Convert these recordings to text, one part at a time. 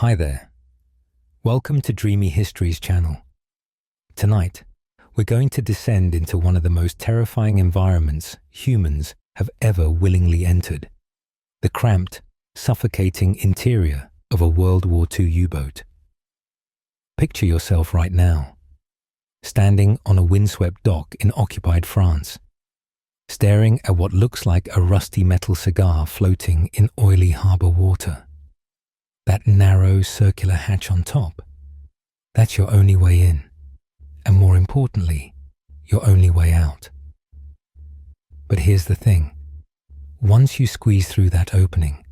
Hi there. Welcome to Dreamy Histories channel. Tonight, we're going to descend into one of the most terrifying environments humans have ever willingly entered. The cramped, suffocating interior of a World War II U-boat. Picture yourself right now, standing on a windswept dock in occupied France, staring at what looks like a rusty metal cigar floating in oily harbour water. That narrow circular hatch on top, that's your only way in, and more importantly, your only way out. But here's the thing. Once you squeeze through that opening,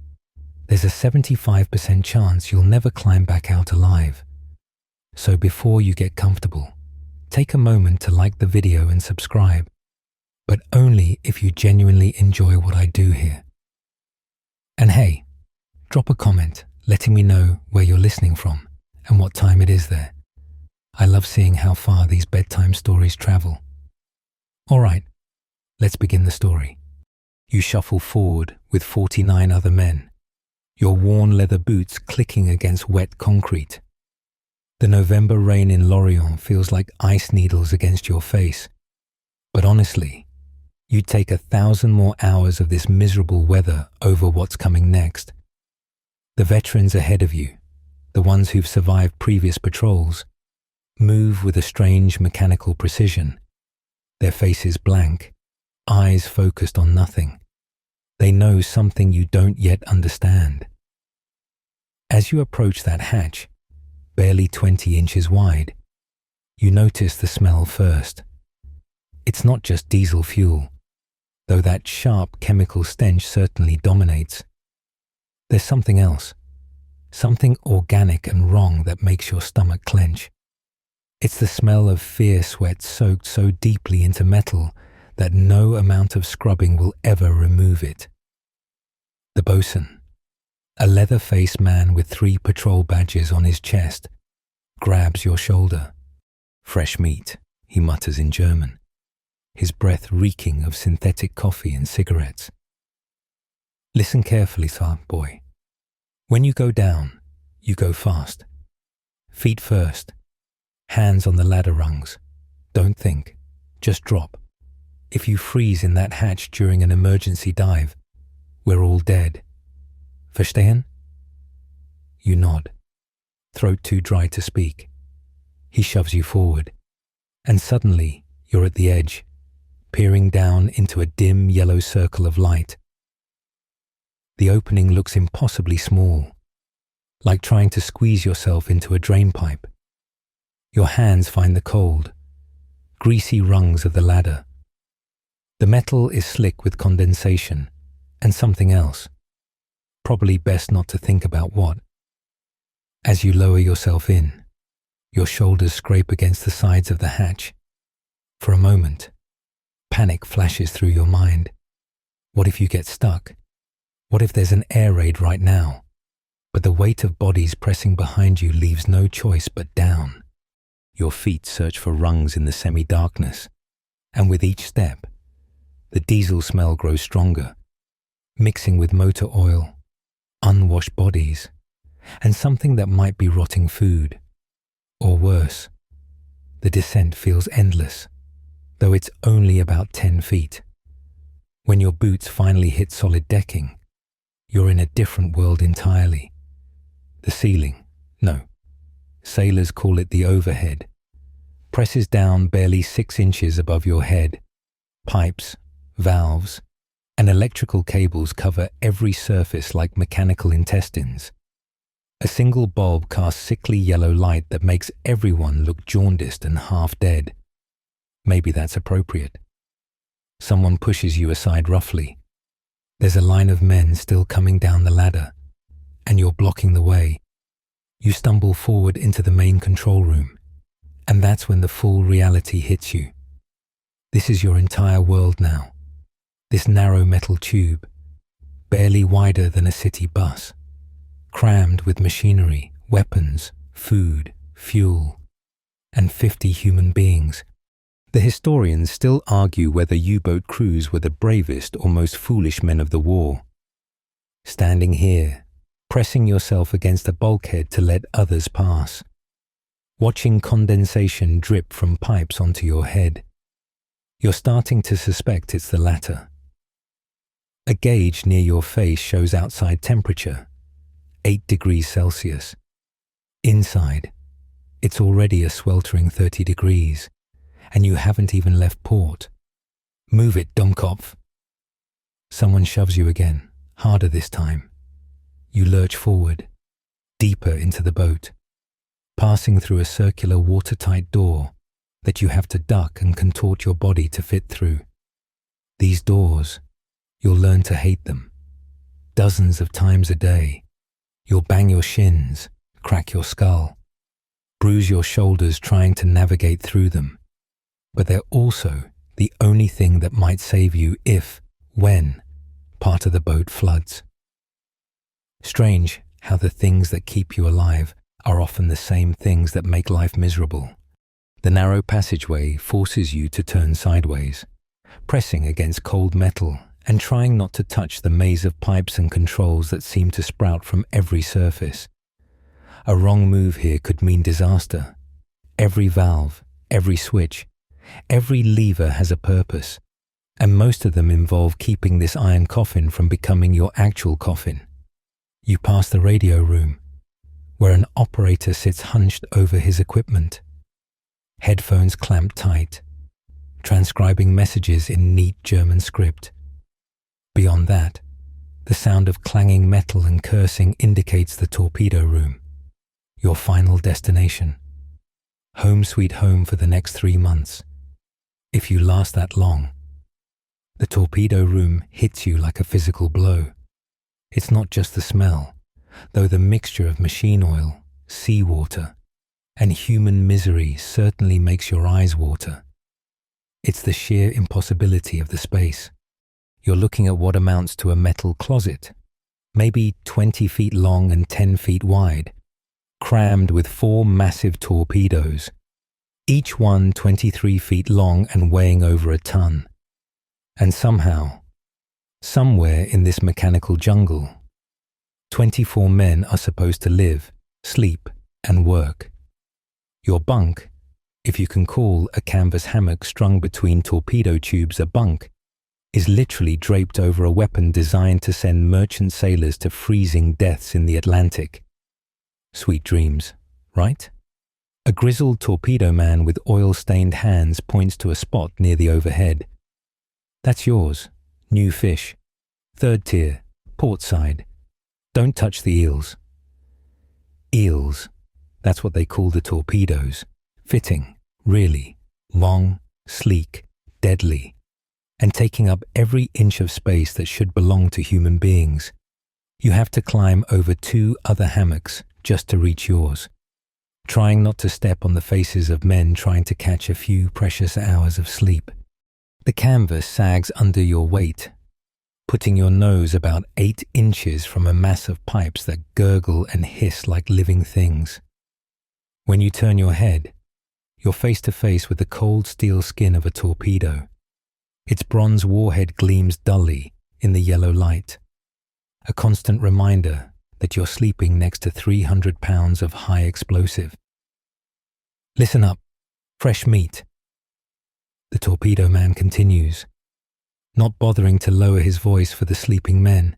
there's a 75% chance you'll never climb back out alive. So before you get comfortable, take a moment to like the video and subscribe, but only if you genuinely enjoy what I do here. And hey, drop a comment letting me know where you're listening from and what time it is there. I love seeing how far these bedtime stories travel. Alright, let's begin the story. You shuffle forward with 49 other men, your worn leather boots clicking against wet concrete. The November rain in Lorient feels like ice needles against your face. But honestly, you'd take 1,000 more hours of this miserable weather over what's coming next. The veterans ahead of you, the ones who've survived previous patrols, move with a strange mechanical precision, their faces blank, eyes focused on nothing. They know something you don't yet understand. As you approach that hatch, barely 20 inches wide, you notice the smell first. It's not just diesel fuel, though that sharp chemical stench certainly dominates. There's something else, something organic and wrong that makes your stomach clench. It's the smell of fear sweat soaked so deeply into metal that no amount of scrubbing will ever remove it. The bosun, a leather-faced man with 3 patrol badges on his chest, grabs your shoulder. Fresh meat, he mutters in German, his breath reeking of synthetic coffee and cigarettes. Listen carefully, boy. When you go down, you go fast. Feet first, hands on the ladder rungs. Don't think, just drop. If you freeze in that hatch during an emergency dive, we're all dead. Verstehen? You nod, throat too dry to speak. He shoves you forward, and suddenly you're at the edge, peering down into a dim yellow circle of light. The opening looks impossibly small, like trying to squeeze yourself into a drain pipe. Your hands find the cold, greasy rungs of the ladder. The metal is slick with condensation and something else. Probably best not to think about what. As you lower yourself in, your shoulders scrape against the sides of the hatch. For a moment, panic flashes through your mind. What if you get stuck? What if there's an air raid right now? But the weight of bodies pressing behind you leaves no choice but down. Your feet search for rungs in the semi-darkness, and with each step, the diesel smell grows stronger, mixing with motor oil, unwashed bodies, and something that might be rotting food. Or worse, the descent feels endless, though it's only about 10 feet. When your boots finally hit solid decking, you're in a different world entirely. The ceiling, no, sailors call it the overhead, presses down barely 6 inches above your head. Pipes, valves, and electrical cables cover every surface like mechanical intestines. A single bulb casts sickly yellow light that makes everyone look jaundiced and half dead. Maybe that's appropriate. Someone pushes you aside roughly. There's a line of men still coming down the ladder, and you're blocking the way. You stumble forward into the main control room, and that's when the full reality hits you. This is your entire world now. This narrow metal tube, barely wider than a city bus, crammed with machinery, weapons, food, fuel, and 50 human beings. The historians still argue whether U-boat crews were the bravest or most foolish men of the war. Standing here, pressing yourself against a bulkhead to let others pass, watching condensation drip from pipes onto your head. You're starting to suspect it's the latter. A gauge near your face shows outside temperature, 8 degrees Celsius. Inside, it's already a sweltering 30 degrees, and you haven't even left port. Move it, Dummkopf. Someone shoves you again, harder this time. You lurch forward, deeper into the boat, passing through a circular watertight door that you have to duck and contort your body to fit through. These doors, you'll learn to hate them. Dozens of times a day, you'll bang your shins, crack your skull, bruise your shoulders trying to navigate through them. But they're also the only thing that might save you if, when, part of the boat floods. Strange how the things that keep you alive are often the same things that make life miserable. The narrow passageway forces you to turn sideways, pressing against cold metal and trying not to touch the maze of pipes and controls that seem to sprout from every surface. A wrong move here could mean disaster. Every valve, every switch, every lever has a purpose, and most of them involve keeping this iron coffin from becoming your actual coffin. You pass the radio room, where an operator sits hunched over his equipment, headphones clamped tight, transcribing messages in neat German script. Beyond that, the sound of clanging metal and cursing indicates the torpedo room, your final destination. Home sweet home for the next 3 months, if you last that long. The torpedo room hits you like a physical blow. It's not just the smell, though the mixture of machine oil, seawater, and human misery certainly makes your eyes water. It's the sheer impossibility of the space. You're looking at what amounts to a metal closet, maybe 20 feet long and 10 feet wide, crammed with 4 massive torpedoes, each one 23 feet long and weighing over a ton. And somehow, somewhere in this mechanical jungle, 24 men are supposed to live, sleep, and work. Your bunk, if you can call a canvas hammock strung between torpedo tubes a bunk, is literally draped over a weapon designed to send merchant sailors to freezing deaths in the Atlantic. Sweet dreams, right? A grizzled torpedo man with oil-stained hands points to a spot near the overhead. That's yours. New fish. 3rd tier. Port side. Don't touch the eels. Eels. That's what they call the torpedoes. Fitting, really. Long, sleek, deadly. And taking up every inch of space that should belong to human beings. You have to climb over 2 other hammocks just to reach yours, trying not to step on the faces of men trying to catch a few precious hours of sleep. The canvas sags under your weight, putting your nose about 8 inches from a mass of pipes that gurgle and hiss like living things. When you turn your head, you're face to face with the cold steel skin of a torpedo. Its bronze warhead gleams dully in the yellow light, a constant reminder that you're sleeping next to 300 pounds of high explosive. Listen up, fresh meat. The torpedo man continues, not bothering to lower his voice for the sleeping men.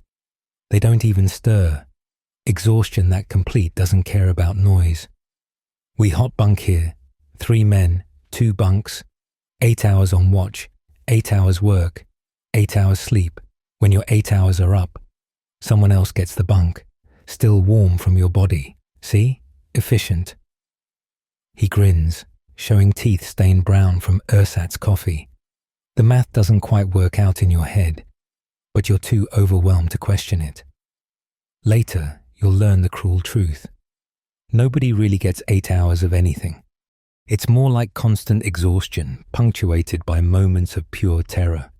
They don't even stir. Exhaustion that complete doesn't care about noise. We hot bunk here, 3 men, 2 bunks, 8 hours on watch, 8 hours work, 8 hours sleep. When your 8 hours are up, someone else gets the bunk, still warm from your body. See? Efficient. He grins, showing teeth stained brown from ersatz coffee. The math doesn't quite work out in your head, but you're too overwhelmed to question it. Later, you'll learn the cruel truth. Nobody really gets 8 hours of anything. It's more like constant exhaustion, punctuated by moments of pure terror.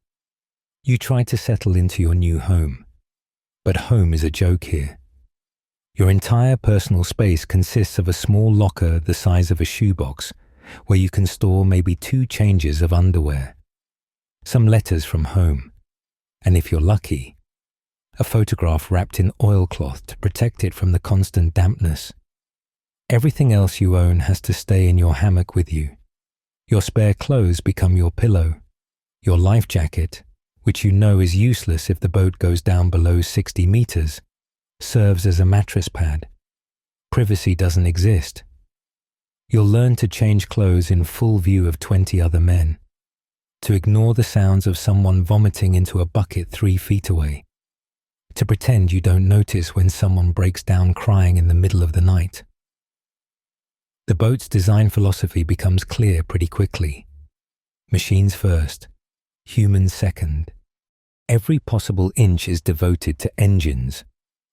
You try to settle into your new home, but home is a joke here. Your entire personal space consists of a small locker the size of a shoebox, where you can store maybe 2 changes of underwear, some letters from home, and if you're lucky, a photograph wrapped in oilcloth to protect it from the constant dampness. Everything else you own has to stay in your hammock with you. Your spare clothes become your pillow. Your life jacket, which you know is useless if the boat goes down below 60 meters, serves as a mattress pad. Privacy doesn't exist. You'll learn to change clothes in full view of 20 other men, to ignore the sounds of someone vomiting into a bucket 3 feet away, to pretend you don't notice when someone breaks down crying in the middle of the night. The boat's design philosophy becomes clear pretty quickly. Machines first, humans second. Every possible inch is devoted to engines,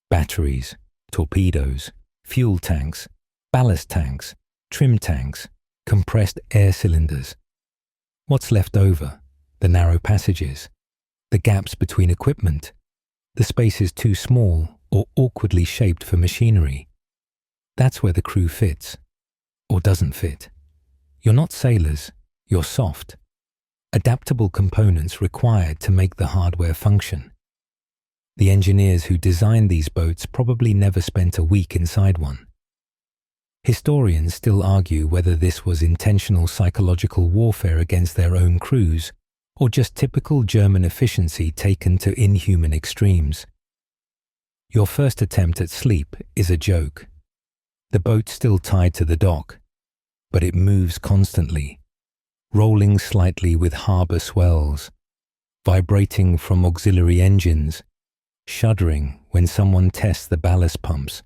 batteries, torpedoes, fuel tanks, ballast tanks, trim tanks, compressed air cylinders. What's left over? The narrow passages, the gaps between equipment, the spaces too small or awkwardly shaped for machinery. That's where the crew fits, or doesn't fit. You're not sailors, you're soft. Adaptable components required to make the hardware function. The engineers who designed these boats probably never spent a week inside one. Historians still argue whether this was intentional psychological warfare against their own crews, or just typical German efficiency taken to inhuman extremes. Your first attempt at sleep is a joke. The boat's still tied to the dock, but it moves constantly, rolling slightly with harbour swells, vibrating from auxiliary engines, shuddering when someone tests the ballast pumps.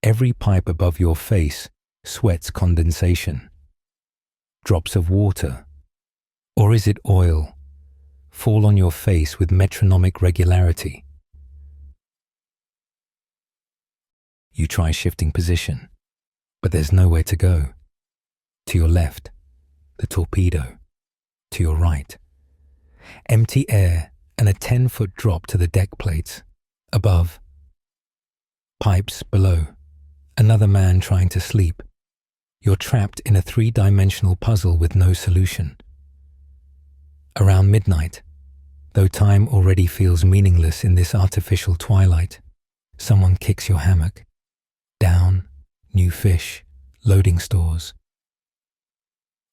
Every pipe above your face sweats condensation. Drops of water, or is it oil, fall on your face with metronomic regularity. You try shifting position, but there's nowhere to go. To your left, the torpedo. To your right, empty air and a 10-foot drop to the deck plates. Above, pipes below. Another man trying to sleep. You're trapped in a 3-dimensional puzzle with no solution. Around midnight, though time already feels meaningless in this artificial twilight, someone kicks your hammock. Down, new fish, loading stores.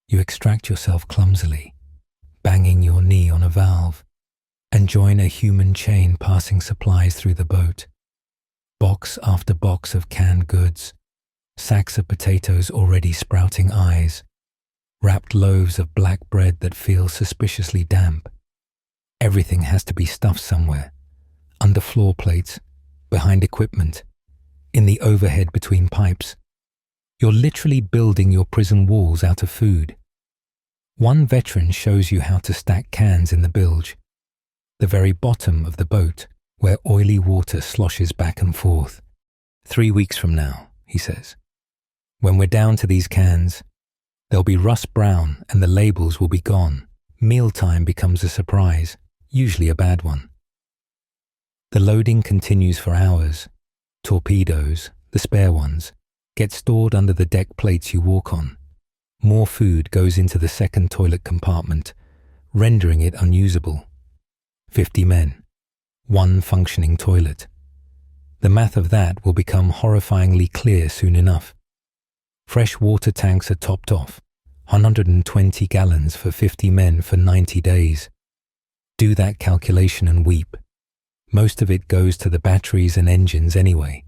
You extract yourself clumsily, banging your knee on a valve, and join a human chain passing supplies through the boat. Box after box of canned goods, sacks of potatoes already sprouting eyes, wrapped loaves of black bread that feel suspiciously damp. Everything has to be stuffed somewhere, under floor plates, behind equipment, in the overhead between pipes. You're literally building your prison walls out of food. One veteran shows you how to stack cans in the bilge, the very bottom of the boat, where oily water sloshes back and forth. 3 weeks from now, he says, when we're down to these cans, they'll be rust brown and the labels will be gone. Mealtime becomes a surprise, usually a bad one. The loading continues for hours. Torpedoes, the spare ones, get stored under the deck plates you walk on. More food goes into the second toilet compartment, rendering it unusable. 50 men. 1 functioning toilet. The math of that will become horrifyingly clear soon enough. Fresh water tanks are topped off, 120 gallons for 50 men for 90 days. Do that calculation and weep. Most of it goes to the batteries and engines anyway.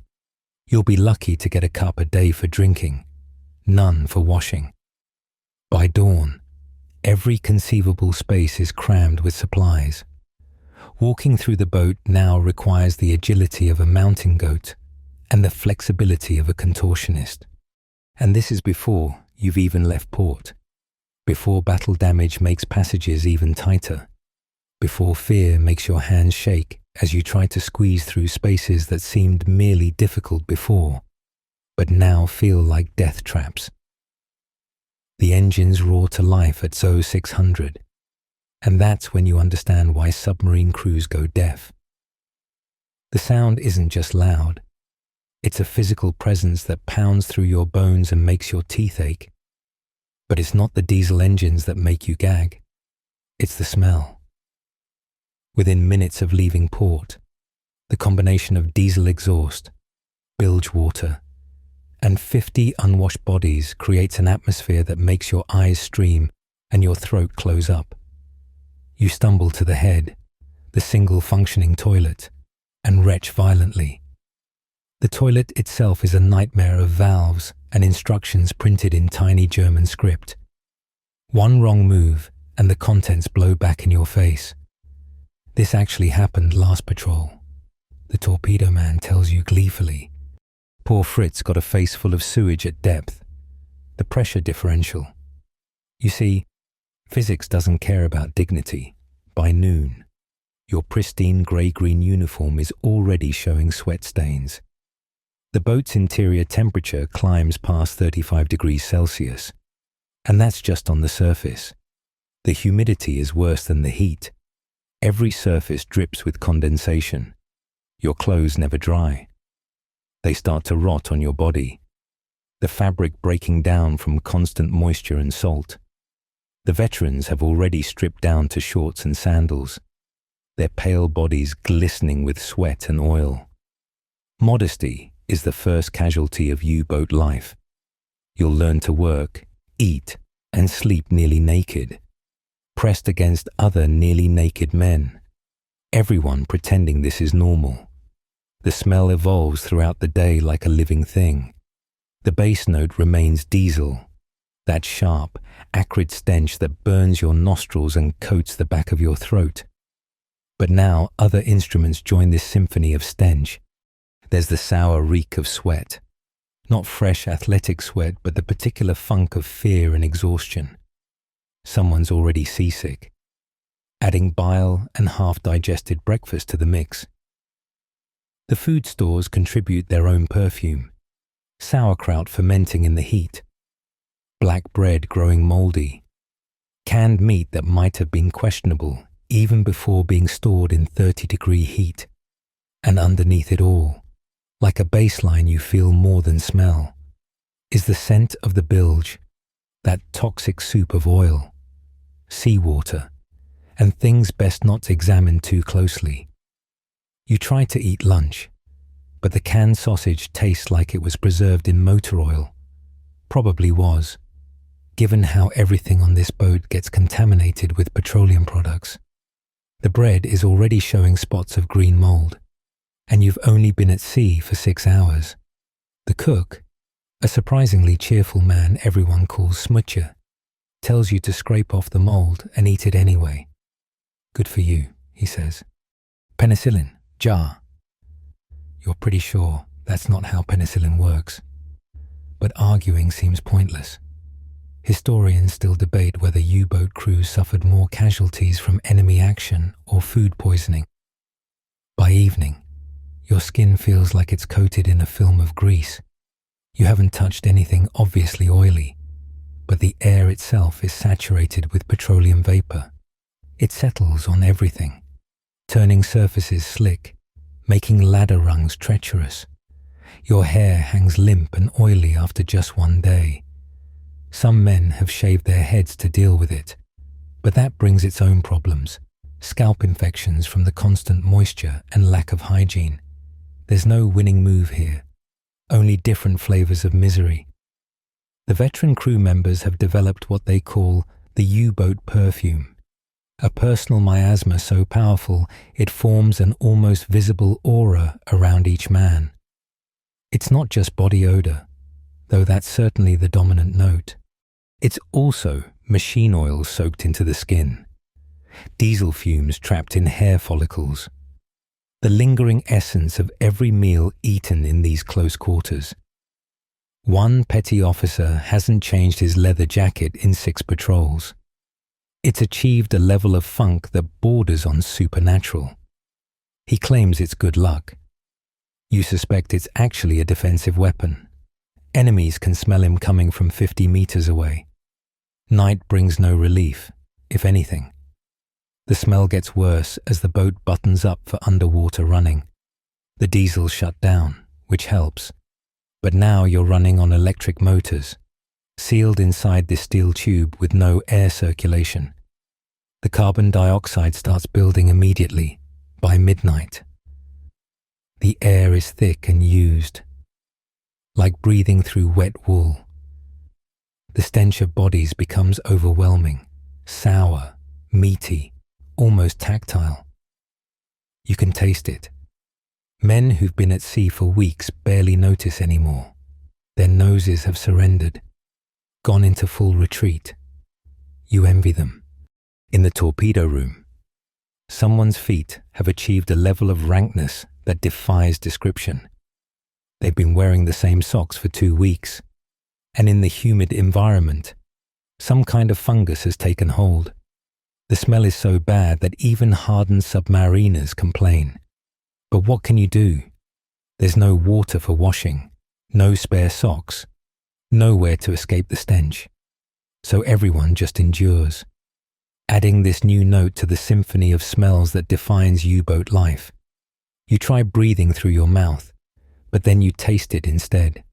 You'll be lucky to get a cup a day for drinking, none for washing. By dawn, every conceivable space is crammed with supplies. Walking through the boat now requires the agility of a mountain goat and the flexibility of a contortionist. And this is before you've even left port, before battle damage makes passages even tighter, before fear makes your hands shake as you try to squeeze through spaces that seemed merely difficult before, but now feel like death traps. The engines roar to life at ZO 600. And that's when you understand why submarine crews go deaf. The sound isn't just loud. It's a physical presence that pounds through your bones and makes your teeth ache. But it's not the diesel engines that make you gag. It's the smell. Within minutes of leaving port, The combination of diesel exhaust, bilge water, and 50 unwashed bodies creates an atmosphere that makes your eyes stream and your throat close up. You stumble to the head, the single functioning toilet, and retch violently. The toilet itself is a nightmare of valves and instructions printed in tiny German script. One wrong move and the contents blow back in your face. This actually happened last patrol, the torpedo man tells you gleefully. Poor Fritz got a face full of sewage at depth. The pressure differential. You see, physics doesn't care about dignity. By noon, your pristine grey-green uniform is already showing sweat stains. The boat's interior temperature climbs past 35 degrees Celsius, and that's just on the surface. The humidity is worse than the heat. Every surface drips with condensation. Your clothes never dry. They start to rot on your body, the fabric breaking down from constant moisture and salt. The veterans have already stripped down to shorts and sandals, their pale bodies glistening with sweat and oil. Modesty is the first casualty of U-boat life. You'll learn to work, eat, and sleep nearly naked, pressed against other nearly naked men, everyone pretending this is normal. The smell evolves throughout the day like a living thing. The bass note remains diesel, that sharp, acrid stench that burns your nostrils and coats the back of your throat. But now other instruments join this symphony of stench. There's the sour reek of sweat. Not fresh athletic sweat, but the particular funk of fear and exhaustion. Someone's already seasick, adding bile and half-digested breakfast to the mix. The food stores contribute their own perfume. Sauerkraut fermenting in the heat. Black bread growing mouldy. Canned meat that might have been questionable even before being stored in 30-degree heat. And underneath it all, like a baseline you feel more than smell, is the scent of the bilge, that toxic soup of oil, seawater, and things best not examined too closely. You try to eat lunch, but the canned sausage tastes like it was preserved in motor oil. Probably was, given how everything on this boat gets contaminated with petroleum products. The bread is already showing spots of green mold, and you've only been at sea for 6 hours. The cook, a surprisingly cheerful man everyone calls Smutcher, tells you to scrape off the mold and eat it anyway. Good for you, he says. Penicillin, jar. You're pretty sure that's not how penicillin works. But arguing seems pointless. Historians still debate whether U-boat crews suffered more casualties from enemy action or food poisoning. By evening, your skin feels like it's coated in a film of grease. You haven't touched anything obviously oily, but the air itself is saturated with petroleum vapor. It settles on everything, turning surfaces slick, making ladder rungs treacherous. Your hair hangs limp and oily after just one day. Some men have shaved their heads to deal with it, but that brings its own problems, scalp infections from the constant moisture and lack of hygiene. There's no winning move here, only different flavors of misery. The veteran crew members have developed what they call the U-boat perfume, a personal miasma so powerful it forms an almost visible aura around each man. It's not just body odor, though that's certainly the dominant note. It's also machine oil soaked into the skin, diesel fumes trapped in hair follicles, the lingering essence of every meal eaten in these close quarters. One petty officer hasn't changed his leather jacket in 6 patrols. It's achieved a level of funk that borders on supernatural. He claims it's good luck. You suspect it's actually a defensive weapon. Enemies can smell him coming from 50 meters away. Night brings no relief, if anything. The smell gets worse as the boat buttons up for underwater running. The diesels shut down, which helps. But now you're running on electric motors, sealed inside this steel tube with no air circulation. The carbon dioxide starts building immediately, by midnight. The air is thick and used, like breathing through wet wool. The stench of bodies becomes overwhelming, sour, meaty, almost tactile. You can taste it. Men who've been at sea for weeks barely notice anymore. Their noses have surrendered, gone into full retreat. You envy them. In the torpedo room, someone's feet have achieved a level of rankness that defies description. They've been wearing the same socks for 2 weeks, and in the humid environment, some kind of fungus has taken hold. The smell is so bad that even hardened submariners complain. But what can you do? There's no water for washing, no spare socks, nowhere to escape the stench. So everyone just endures, adding this new note to the symphony of smells that defines U-boat life. You try breathing through your mouth, but then you taste it instead.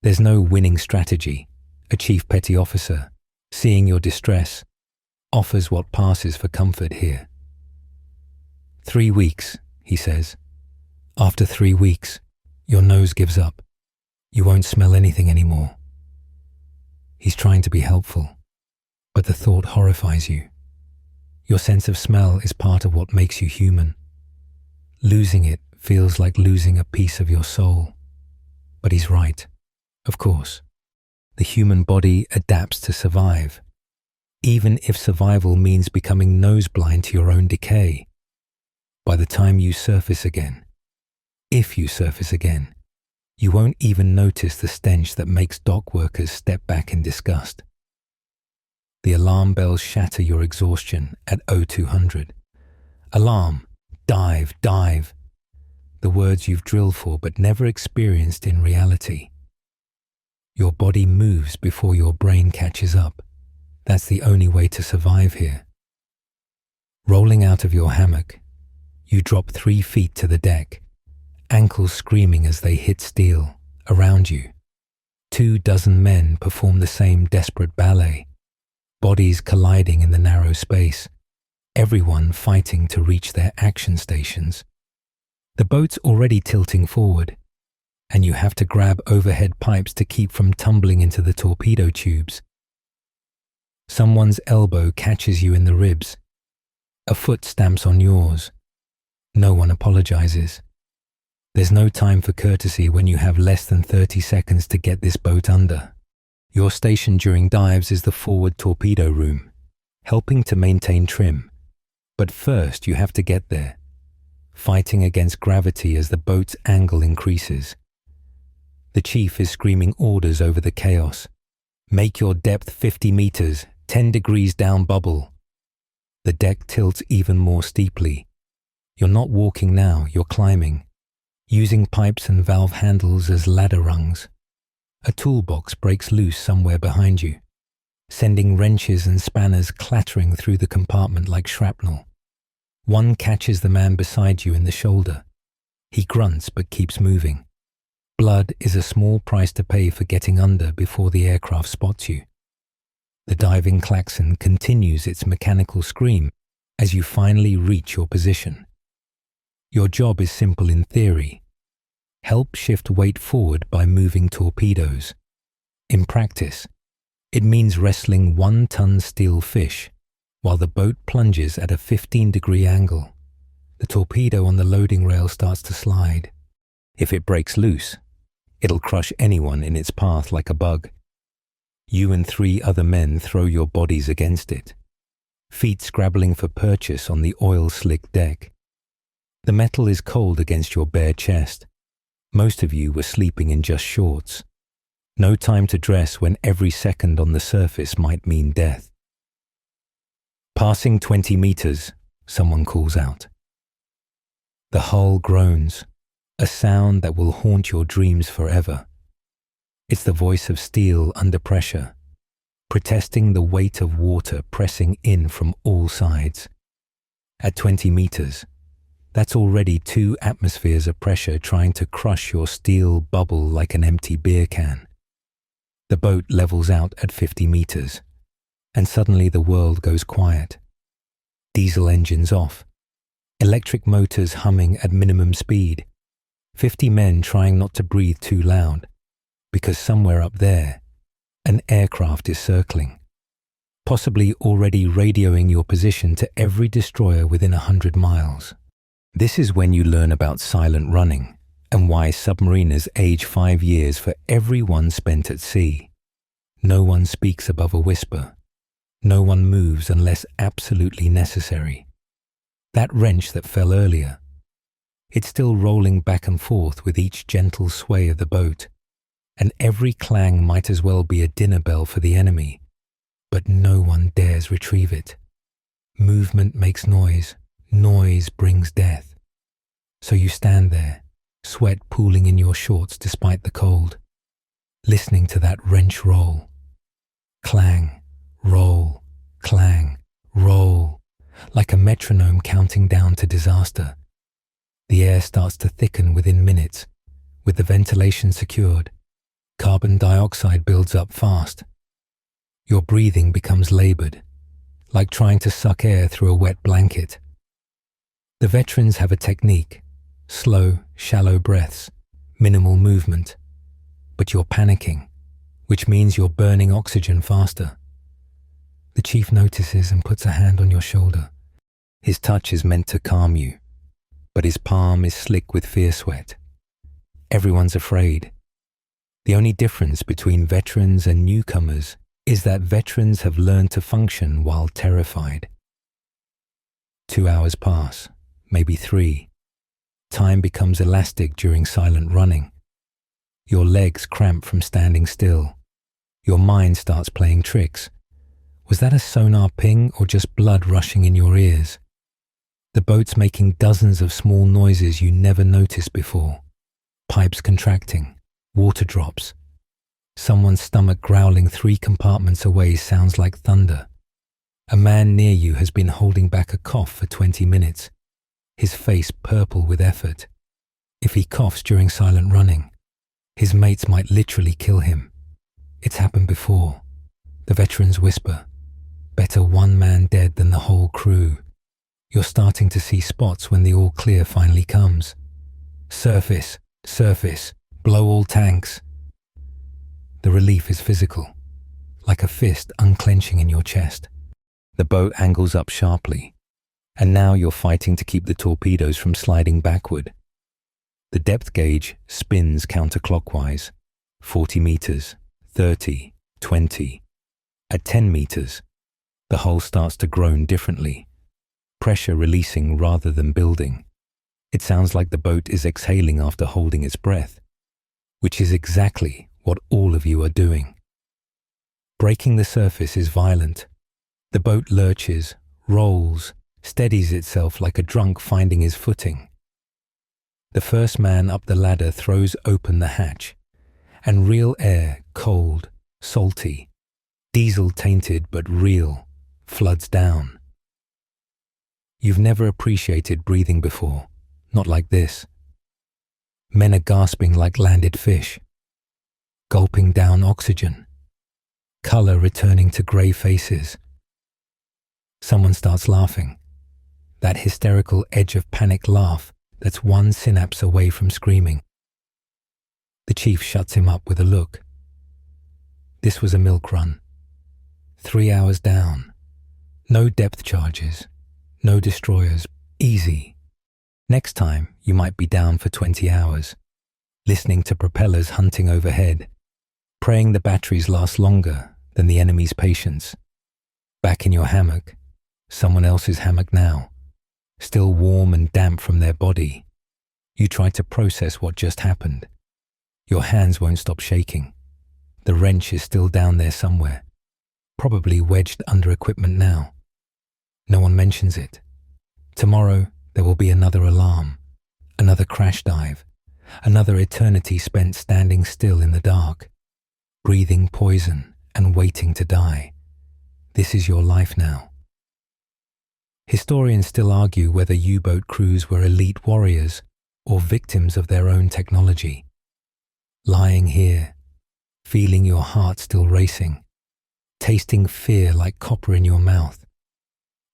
There's no winning strategy. A chief petty officer, seeing your distress, offers what passes for comfort here. 3 weeks, he says. After 3 weeks, your nose gives up. You won't smell anything anymore. He's trying to be helpful, but the thought horrifies you. Your sense of smell is part of what makes you human. Losing it feels like losing a piece of your soul. But he's right, of course. The human body adapts to survive, even if survival means becoming nose-blind to your own decay. By the time you surface again, if you surface again, you won't even notice the stench that makes dock workers step back in disgust. The alarm bells shatter your exhaustion at 0200. Alarm, dive, dive. The words you've drilled for but never experienced in reality. Your body moves before your brain catches up. That's the only way to survive here. Rolling out of your hammock, you drop 3 feet to the deck, ankles screaming as they hit steel. Around you, 24 men perform the same desperate ballet, bodies colliding in the narrow space, everyone fighting to reach their action stations. The boat's already tilting forward, and you have to grab overhead pipes to keep from tumbling into the torpedo tubes. Someone's elbow catches you in the ribs. A foot stamps on yours. No one apologizes. There's no time for courtesy when you have less than 30 seconds to get this boat under. Your station during dives is the forward torpedo room, helping to maintain trim. But first you have to get there, fighting against gravity as the boat's angle increases. The chief is screaming orders over the chaos. Make your depth 50 meters, 10 degrees down bubble. The deck tilts even more steeply. You're not walking now, you're climbing, using pipes and valve handles as ladder rungs. A toolbox breaks loose somewhere behind you, sending wrenches and spanners clattering through the compartment like shrapnel. One catches the man beside you in the shoulder. He grunts but keeps moving. Blood is a small price to pay for getting under before the aircraft spots you. The diving klaxon continues its mechanical scream as you finally reach your position. Your job is simple in theory. Help shift weight forward by moving torpedoes. In practice, it means wrestling 1-ton steel fish while the boat plunges at a 15-degree angle. The torpedo on the loading rail starts to slide. If it breaks loose, it'll crush anyone in its path like a bug. You and 3 other men throw your bodies against it, feet scrabbling for purchase on the oil-slick deck. The metal is cold against your bare chest. Most of you were sleeping in just shorts. No time to dress when every second on the surface might mean death. Passing 20 meters, someone calls out. The hull groans, a sound that will haunt your dreams forever. It's the voice of steel under pressure, protesting the weight of water pressing in from all sides. At 20 meters, that's already 2 atmospheres of pressure trying to crush your steel bubble like an empty beer can. The boat levels out at 50 meters, and suddenly the world goes quiet. Diesel engines off, electric motors humming at minimum speed. 50 men trying not to breathe too loud, because somewhere up there, an aircraft is circling, possibly already radioing your position to every destroyer within 100 miles. This is when you learn about silent running and why submariners age 5 years for every one spent at sea. No one speaks above a whisper. No one moves unless absolutely necessary. That wrench that fell earlier, it's still rolling back and forth with each gentle sway of the boat, and every clang might as well be a dinner bell for the enemy, but no one dares retrieve it. Movement makes noise, noise brings death. So you stand there, sweat pooling in your shorts despite the cold, listening to that wrench roll. Clang, roll, clang, roll, like a metronome counting down to disaster. The air starts to thicken within minutes. With the ventilation secured, carbon dioxide builds up fast. Your breathing becomes labored, like trying to suck air through a wet blanket. The veterans have a technique: slow, shallow breaths, minimal movement. But you're panicking, which means you're burning oxygen faster. The chief notices and puts a hand on your shoulder. His touch is meant to calm you, but his palm is slick with fear sweat. Everyone's afraid. The only difference between veterans and newcomers is that veterans have learned to function while terrified. 2 hours pass, maybe 3. Time becomes elastic during silent running. Your legs cramp from standing still. Your mind starts playing tricks. Was that a sonar ping or just blood rushing in your ears? The boat's making dozens of small noises you never noticed before. Pipes contracting, water drops. Someone's stomach growling 3 compartments away sounds like thunder. A man near you has been holding back a cough for 20 minutes, his face purple with effort. If he coughs during silent running, his mates might literally kill him. It's happened before. The veterans whisper, better one man dead than the whole crew. You're starting to see spots when the all clear finally comes. Surface, surface, blow all tanks. The relief is physical, like a fist unclenching in your chest. The boat angles up sharply, and now you're fighting to keep the torpedoes from sliding backward. The depth gauge spins counterclockwise, 40 meters, 30, 20. At 10 meters, the hull starts to groan differently, pressure releasing rather than building. It sounds like the boat is exhaling after holding its breath, which is exactly what all of you are doing. Breaking the surface is violent. The boat lurches, rolls, steadies itself like a drunk finding his footing. The first man up the ladder throws open the hatch, and real air, cold, salty, diesel-tainted but real, floods down. You've never appreciated breathing before, not like this. Men are gasping like landed fish, gulping down oxygen, color returning to grey faces. Someone starts laughing, that hysterical edge of panic laugh that's one synapse away from screaming. The chief shuts him up with a look. This was a milk run. 3 hours down. No depth charges. No destroyers. Easy. Next time, you might be down for 20 hours, listening to propellers hunting overhead, praying the batteries last longer than the enemy's patience. Back in your hammock, someone else's hammock now, still warm and damp from their body. You try to process what just happened. Your hands won't stop shaking. The wrench is still down there somewhere, probably wedged under equipment now. No one mentions it. Tomorrow, there will be another alarm, another crash dive, another eternity spent standing still in the dark, breathing poison and waiting to die. This is your life now. Historians still argue whether U-boat crews were elite warriors or victims of their own technology. Lying here, feeling your heart still racing, tasting fear like copper in your mouth.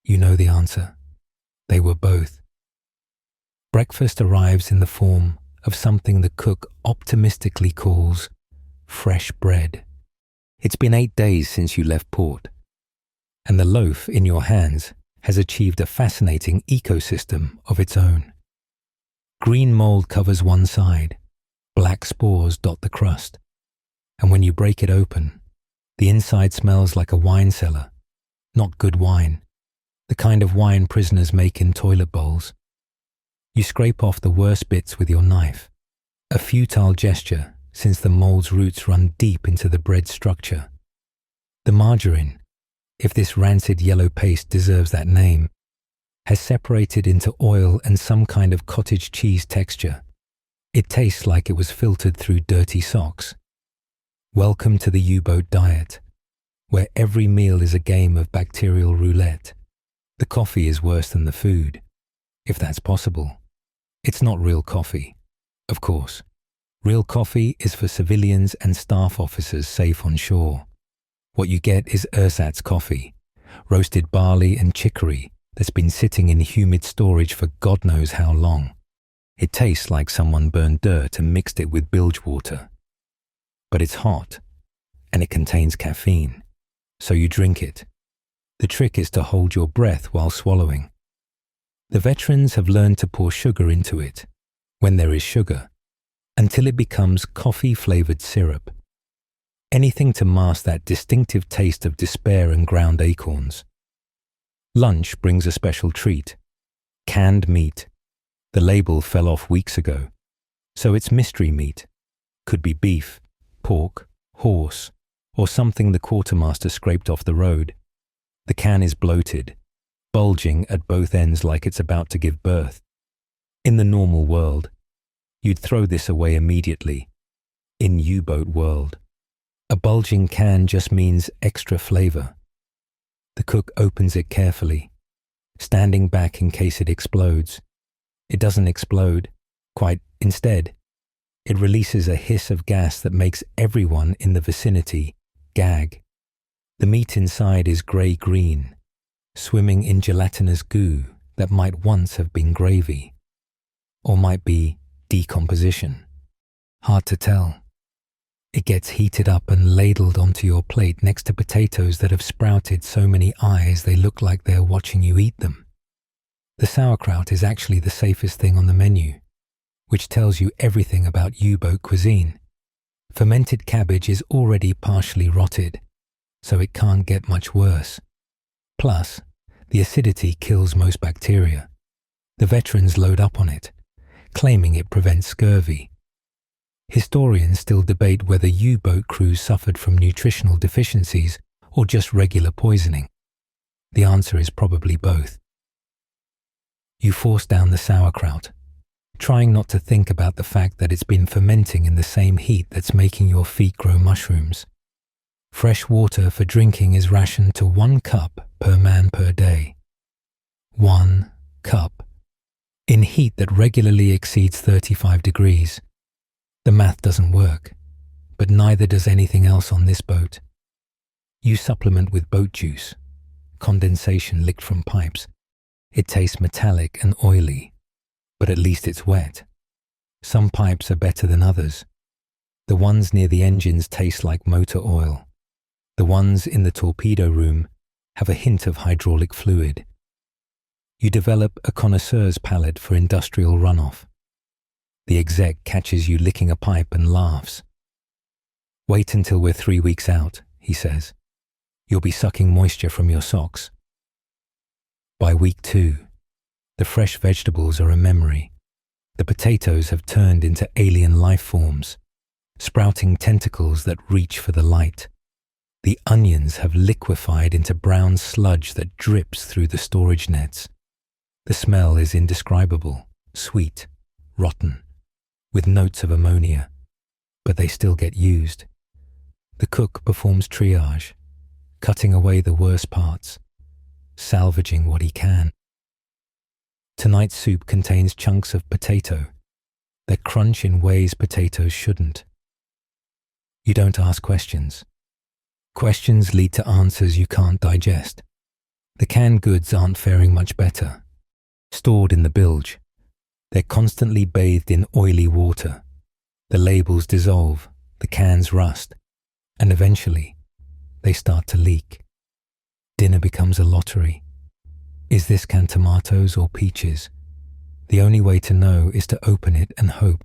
You know the answer. They were both. Breakfast arrives in the form of something the cook optimistically calls fresh bread. It's been 8 days since you left port, and the loaf in your hands has achieved a fascinating ecosystem of its own. Green mold covers one side, black spores dot the crust, and when you break it open, the inside smells like a wine cellar, not good wine, the kind of wine prisoners make in toilet bowls. You scrape off the worst bits with your knife, a futile gesture since the mold's roots run deep into the bread structure. The margarine, if this rancid yellow paste deserves that name, has separated into oil and some kind of cottage cheese texture. It tastes like it was filtered through dirty socks. Welcome to the U-boat diet, where every meal is a game of bacterial roulette. The coffee is worse than the food, if that's possible. It's not real coffee, of course. Real coffee is for civilians and staff officers safe on shore. What you get is ersatz coffee, roasted barley and chicory that's been sitting in humid storage for God knows how long. It tastes like someone burned dirt and mixed it with bilge water. But it's hot, and it contains caffeine, so you drink it. The trick is to hold your breath while swallowing. The veterans have learned to pour sugar into it, when there is sugar, until it becomes coffee-flavored syrup. Anything to mask that distinctive taste of despair and ground acorns. Lunch brings a special treat. Canned meat. The label fell off weeks ago, so it's mystery meat. Could be beef, pork, horse, or something the quartermaster scraped off the road. The can is bloated, bulging at both ends like it's about to give birth. In the normal world, you'd throw this away immediately. In U-boat world, a bulging can just means extra flavor. The cook opens it carefully, standing back in case it explodes. It doesn't explode, quite instead. It releases a hiss of gas that makes everyone in the vicinity gag. The meat inside is grey-green, swimming in gelatinous goo that might once have been gravy, or might be decomposition. Hard to tell. It gets heated up and ladled onto your plate next to potatoes that have sprouted so many eyes they look like they're watching you eat them. The sauerkraut is actually the safest thing on the menu, which tells you everything about U-boat cuisine. Fermented cabbage is already partially rotted, so it can't get much worse. Plus, the acidity kills most bacteria. The veterans load up on it, claiming it prevents scurvy. Historians still debate whether U-boat crews suffered from nutritional deficiencies or just regular poisoning. The answer is probably both. You force down the sauerkraut, trying not to think about the fact that it's been fermenting in the same heat that's making your feet grow mushrooms. Fresh water for drinking is rationed to 1 cup per man per day. 1 cup. In heat that regularly exceeds 35 degrees. The math doesn't work, but neither does anything else on this boat. You supplement with boat juice, condensation licked from pipes. It tastes metallic and oily, but at least it's wet. Some pipes are better than others. The ones near the engines taste like motor oil. The ones in the torpedo room have a hint of hydraulic fluid. You develop a connoisseur's palate for industrial runoff. The exec catches you licking a pipe and laughs. Wait until we're 3 weeks out, he says. You'll be sucking moisture from your socks. By week 2, the fresh vegetables are a memory. The potatoes have turned into alien life forms, sprouting tentacles that reach for the light. The onions have liquefied into brown sludge that drips through the storage nets. The smell is indescribable, sweet, rotten, with notes of ammonia, but they still get used. The cook performs triage, cutting away the worst parts, salvaging what he can. Tonight's soup contains chunks of potato that crunch in ways potatoes shouldn't. You don't ask questions. Questions lead to answers you can't digest. The canned goods aren't faring much better. Stored in the bilge, They're constantly bathed in oily water. The labels dissolve, the cans rust, and eventually they start to leak. Dinner becomes a lottery. Is this can tomatoes or peaches? The only way to know is to open it and hope.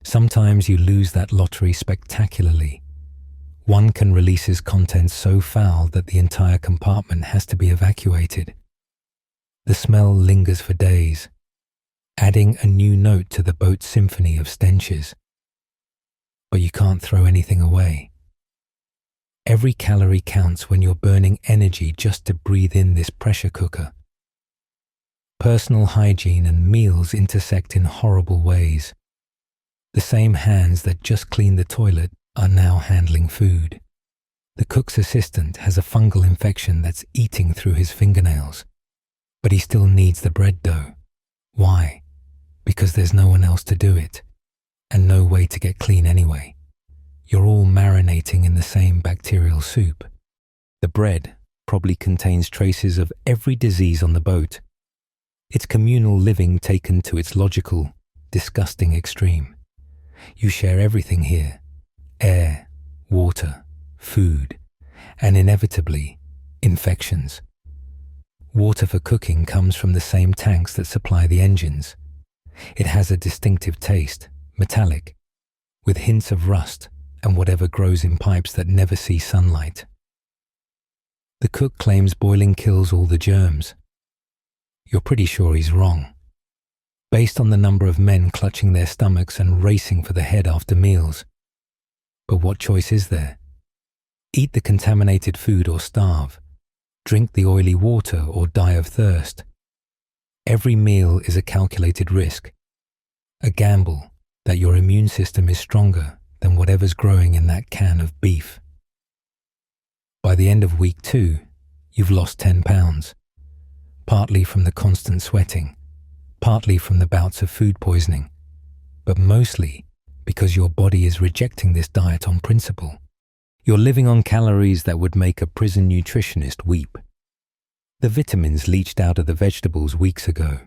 Sometimes you lose that lottery spectacularly. One can release its contents so foul that the entire compartment has to be evacuated. The smell lingers for days, adding a new note to the boat's symphony of stenches. But you can't throw anything away. Every calorie counts when you're burning energy just to breathe in this pressure cooker. Personal hygiene and meals intersect in horrible ways. The same hands that just cleaned the toilet are now handling food. The cook's assistant has a fungal infection that's eating through his fingernails, but he still needs the bread dough. Why? Because there's no one else to do it, and no way to get clean anyway. You're all marinating in the same bacterial soup. The bread probably contains traces of every disease on the boat. It's communal living taken to its logical, disgusting extreme. You share everything here: air, water, food, and inevitably, infections. Water for cooking comes from the same tanks that supply the engines. It has a distinctive taste, metallic, with hints of rust and whatever grows in pipes that never see sunlight. The cook claims boiling kills all the germs. You're pretty sure he's wrong, based on the number of men clutching their stomachs and racing for the head after meals. But what choice is there? Eat the contaminated food or starve. Drink the oily water or die of thirst. Every meal is a calculated risk, a gamble that your immune system is stronger than whatever's growing in that can of beef. By the end of week 2, you've lost 10 pounds, partly from the constant sweating, partly from the bouts of food poisoning, but mostly because your body is rejecting this diet on principle. You're living on calories that would make a prison nutritionist weep. The vitamins leached out of the vegetables weeks ago.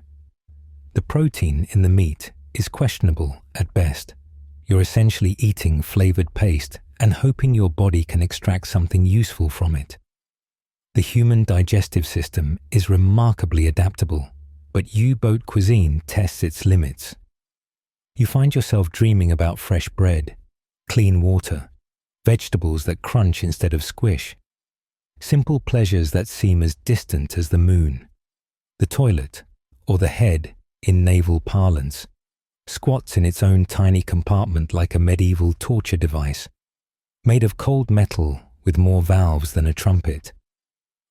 The protein in the meat is questionable at best. You're essentially eating flavored paste and hoping your body can extract something useful from it. The human digestive system is remarkably adaptable, but U-boat cuisine tests its limits. You find yourself dreaming about fresh bread, clean water, vegetables that crunch instead of squish, simple pleasures that seem as distant as the moon. The toilet, or the head in naval parlance, squats in its own tiny compartment like a medieval torture device, made of cold metal with more valves than a trumpet.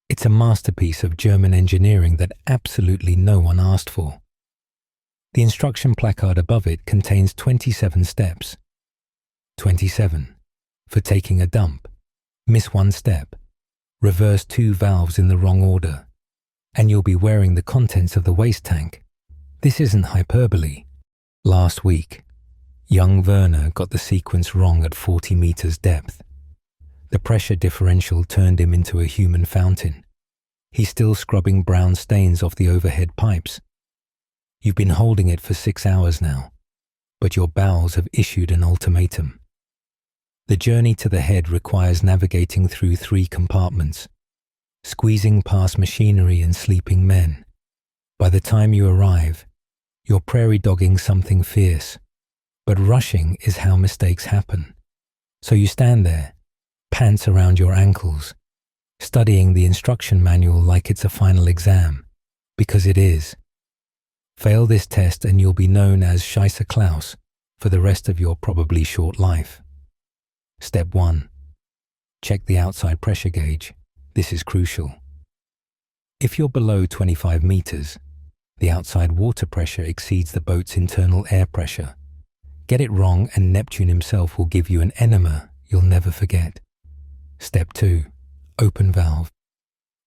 It's a masterpiece of German engineering that absolutely no one asked for. The instruction placard above it contains 27 steps. 27. For taking a dump. Miss one step. Reverse 2 valves in the wrong order. And you'll be wearing the contents of the waste tank. This isn't hyperbole. Last week, young Werner got the sequence wrong at 40 meters depth. The pressure differential turned him into a human fountain. He's still scrubbing brown stains off the overhead pipes. You've been holding it for 6 hours now, but your bowels have issued an ultimatum. The journey to the head requires navigating through 3 compartments, squeezing past machinery and sleeping men. By the time you arrive, you're prairie dogging something fierce, but rushing is how mistakes happen. So you stand there, pants around your ankles, studying the instruction manual like it's a final exam, because it is. Fail this test and you'll be known as Scheisse Klaus for the rest of your probably short life. Step 1. Check the outside pressure gauge. This is crucial. If you're below 25 meters, the outside water pressure exceeds the boat's internal air pressure. Get it wrong and Neptune himself will give you an enema you'll never forget. Step 2. Open valve.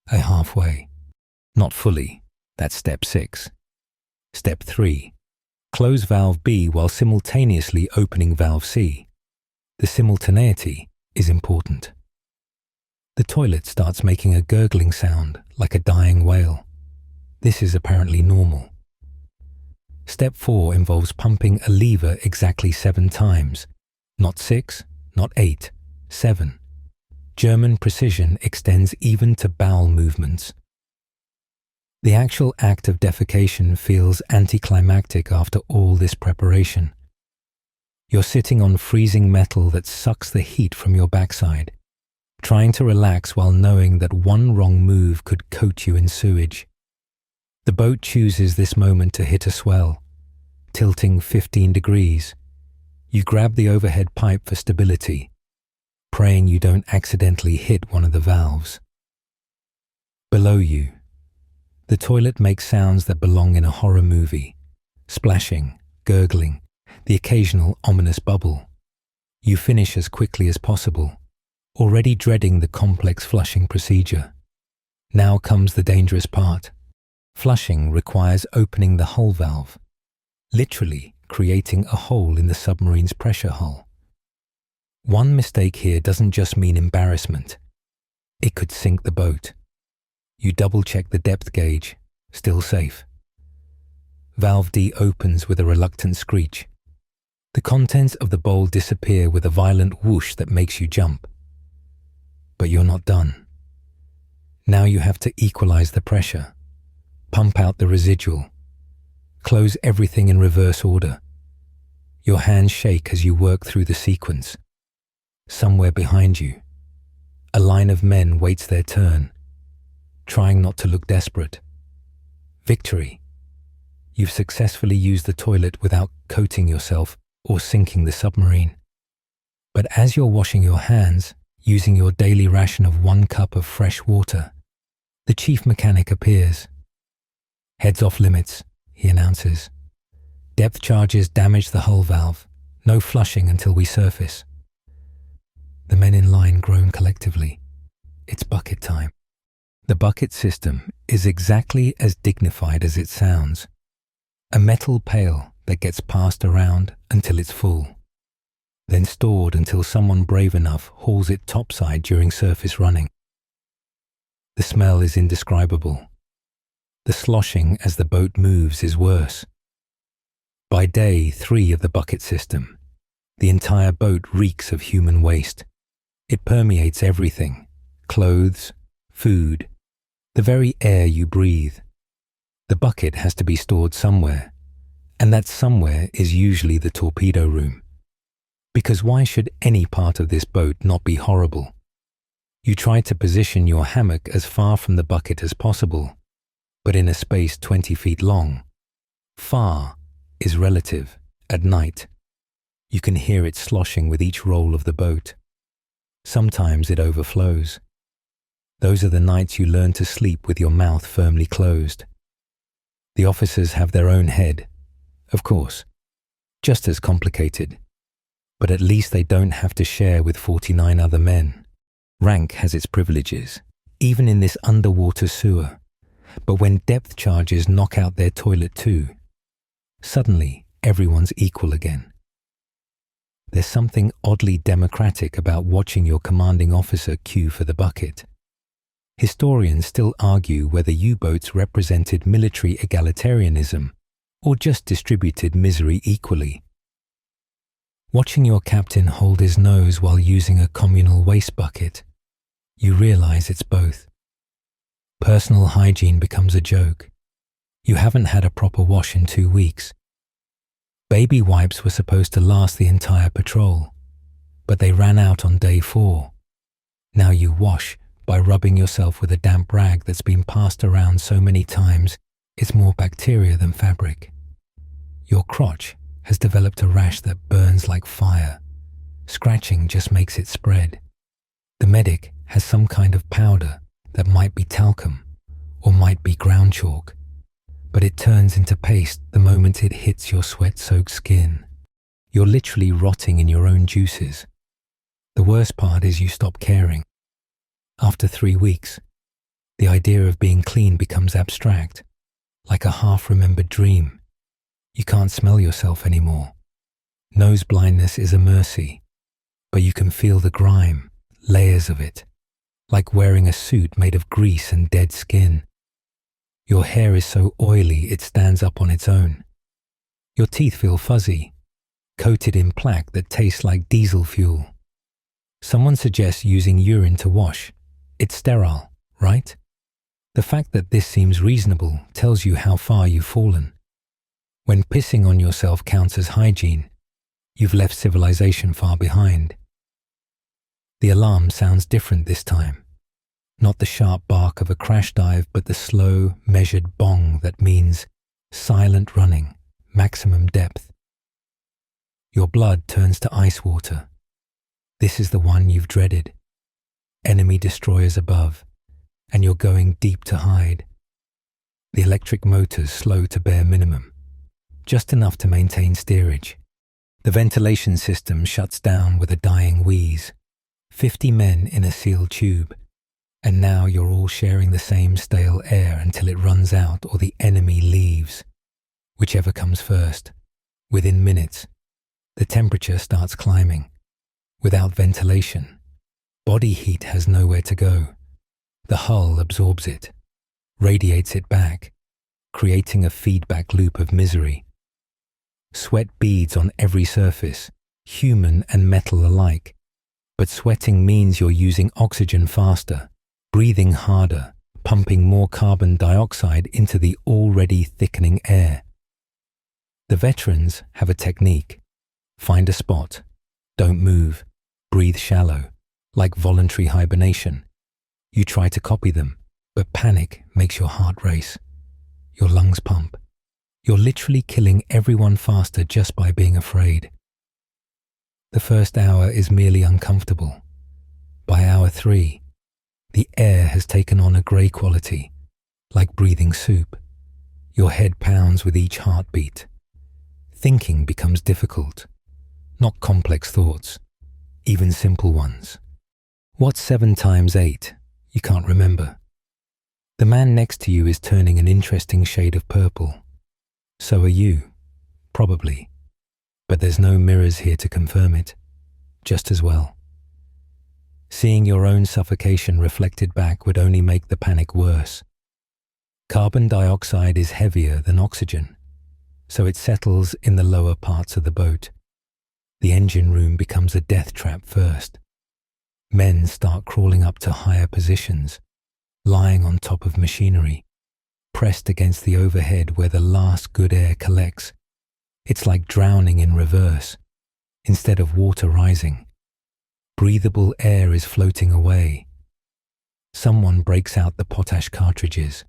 Halfway. Not fully. That's step 6. Step 3. Close valve B while simultaneously opening valve C. The simultaneity is important. The toilet starts making a gurgling sound like a dying whale. This is apparently normal. Step 4 involves pumping a lever exactly 7 times. Not 6, not 8, 7. German precision extends even to bowel movements. The actual act of defecation feels anticlimactic after all this preparation. You're sitting on freezing metal that sucks the heat from your backside, trying to relax while knowing that one wrong move could coat you in sewage. The boat chooses this moment to hit a swell, tilting 15 degrees. You grab the overhead pipe for stability, praying you don't accidentally hit one of the valves. Below you, the toilet makes sounds that belong in a horror movie. Splashing, gurgling, the occasional ominous bubble. You finish as quickly as possible, already dreading the complex flushing procedure. Now comes the dangerous part. Flushing requires opening the hull valve, literally creating a hole in the submarine's pressure hull. One mistake here doesn't just mean embarrassment. It could sink the boat. You double-check the depth gauge, still safe. Valve D opens with a reluctant screech. The contents of the bowl disappear with a violent whoosh that makes you jump. But you're not done. Now you have to equalize the pressure, pump out the residual, close everything in reverse order. Your hands shake as you work through the sequence. Somewhere behind you, a line of men waits their turn, trying not to look desperate. Victory. You've successfully used the toilet without coating yourself or sinking the submarine. But as you're washing your hands, using your daily ration of 1 cup of fresh water, the chief mechanic appears. "Heads off limits," he announces. "Depth charges damage the hull valve. No flushing until we surface." The men in line groan collectively. It's bucket time. The bucket system is exactly as dignified as it sounds. A metal pail that gets passed around until it's full, then stored until someone brave enough hauls it topside during surface running. The smell is indescribable. The sloshing as the boat moves is worse. By day 3 of the bucket system, the entire boat reeks of human waste. It permeates everything: clothes, food, the very air you breathe. The bucket has to be stored somewhere, and that somewhere is usually the torpedo room. Because why should any part of this boat not be horrible? You try to position your hammock as far from the bucket as possible, but in a space 20 feet long. Far is relative at night. You can hear it sloshing with each roll of the boat. Sometimes it overflows. Those are the nights you learn to sleep with your mouth firmly closed. The officers have their own head, of course, just as complicated, but at least they don't have to share with 49 other men. Rank has its privileges, even in this underwater sewer, but when depth charges knock out their toilet too, suddenly everyone's equal again. There's something oddly democratic about watching your commanding officer queue for the bucket. Historians still argue whether U-boats represented military egalitarianism or just distributed misery equally. Watching your captain hold his nose while using a communal waste bucket, you realize it's both. Personal hygiene becomes a joke. You haven't had a proper wash in 2 weeks. Baby wipes were supposed to last the entire patrol, but they ran out on day 4. Now you wash by rubbing yourself with a damp rag that's been passed around so many times it's more bacteria than fabric. Your crotch has developed a rash that burns like fire. Scratching just makes it spread. The medic has some kind of powder that might be talcum or might be ground chalk, but it turns into paste the moment it hits your sweat-soaked skin. You're literally rotting in your own juices. The worst part is you stop caring. After 3 weeks, the idea of being clean becomes abstract, like a half-remembered dream. You can't smell yourself anymore. Nose blindness is a mercy, but you can feel the grime, layers of it, like wearing a suit made of grease and dead skin. Your hair is so oily it stands up on its own. Your teeth feel fuzzy, coated in plaque that tastes like diesel fuel. Someone suggests using urine to wash. It's sterile, right? The fact that this seems reasonable tells you how far you've fallen. When pissing on yourself counts as hygiene, you've left civilization far behind. The alarm sounds different this time. Not the sharp bark of a crash dive, but the slow, measured bong that means silent running, maximum depth. Your blood turns to ice water. This is the one you've dreaded. Enemy destroyers above, and you're going deep to hide. The electric motors slow to bare minimum, just enough to maintain steerage. The ventilation system shuts down with a dying wheeze. 50 men in a sealed tube, and now you're all sharing the same stale air until it runs out or the enemy leaves. Whichever comes first. Within minutes, the temperature starts climbing. Without ventilation, body heat has nowhere to go. The hull absorbs it, radiates it back, creating a feedback loop of misery. Sweat beads on every surface, human and metal alike. But sweating means you're using oxygen faster, breathing harder, pumping more carbon dioxide into the already thickening air. The veterans have a technique. Find a spot, don't move, breathe shallow, like voluntary hibernation. You try to copy them, but panic makes your heart race. Your lungs pump. You're literally killing everyone faster just by being afraid. The first hour is merely uncomfortable. By hour 3, the air has taken on a grey quality, like breathing soup. Your head pounds with each heartbeat. Thinking becomes difficult. Not complex thoughts, even simple ones. What's 7 times 8? You can't remember. The man next to you is turning an interesting shade of purple. So are you, probably. But there's no mirrors here to confirm it, just as well. Seeing your own suffocation reflected back would only make the panic worse. Carbon dioxide is heavier than oxygen, so it settles in the lower parts of the boat. The engine room becomes a death trap first. Men start crawling up to higher positions, lying on top of machinery, pressed against the overhead where the last good air collects. It's like drowning in reverse. Instead of water rising, breathable air is floating away. Someone breaks out the potash cartridges,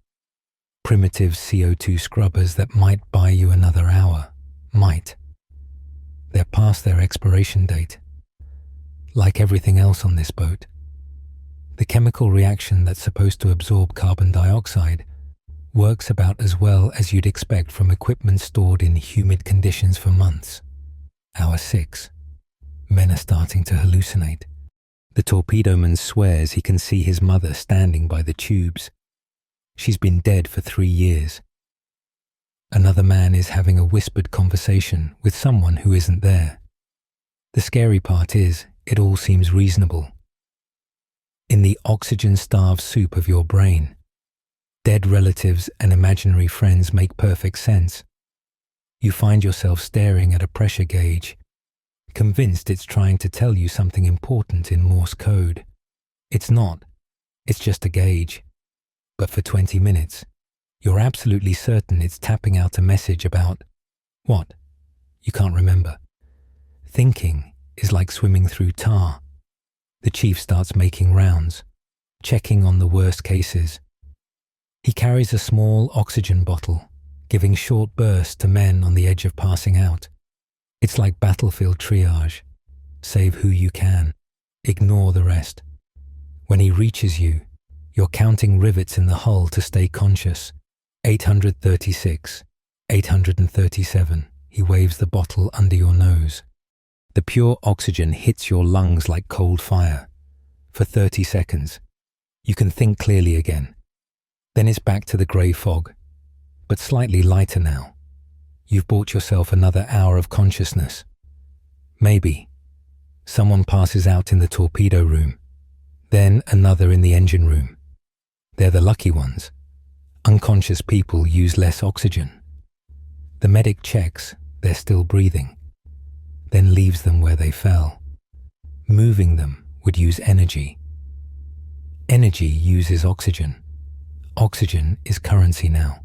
primitive CO2 scrubbers that might buy you another hour. Might. They're past their expiration date. Like everything else on this boat, the chemical reaction that's supposed to absorb carbon dioxide works about as well as you'd expect from equipment stored in humid conditions for months. Hour 6. Men are starting to hallucinate. The torpedoman swears he can see his mother standing by the tubes. She's been dead for 3 years. Another man is having a whispered conversation with someone who isn't there. The scary part is, it all seems reasonable. In the oxygen-starved soup of your brain, dead relatives and imaginary friends make perfect sense. You find yourself staring at a pressure gauge, convinced it's trying to tell you something important in Morse code. It's not. It's just a gauge. But for 20 minutes, you're absolutely certain it's tapping out a message about what? You can't remember. Thinking is like swimming through tar. The chief starts making rounds, checking on the worst cases. He carries a small oxygen bottle, giving short bursts to men on the edge of passing out. It's like battlefield triage. Save who you can. Ignore the rest. When he reaches you, you're counting rivets in the hull to stay conscious. 836, 837. He waves the bottle under your nose. The pure oxygen hits your lungs like cold fire. For 30 seconds, you can think clearly again. Then it's back to the grey fog, but slightly lighter now. You've bought yourself another hour of consciousness. Maybe. Someone passes out in the torpedo room, then another in the engine room. They're the lucky ones. Unconscious people use less oxygen. The medic checks, they're still breathing, then leaves them where they fell. Moving them would use energy. Energy uses oxygen. Oxygen is currency now.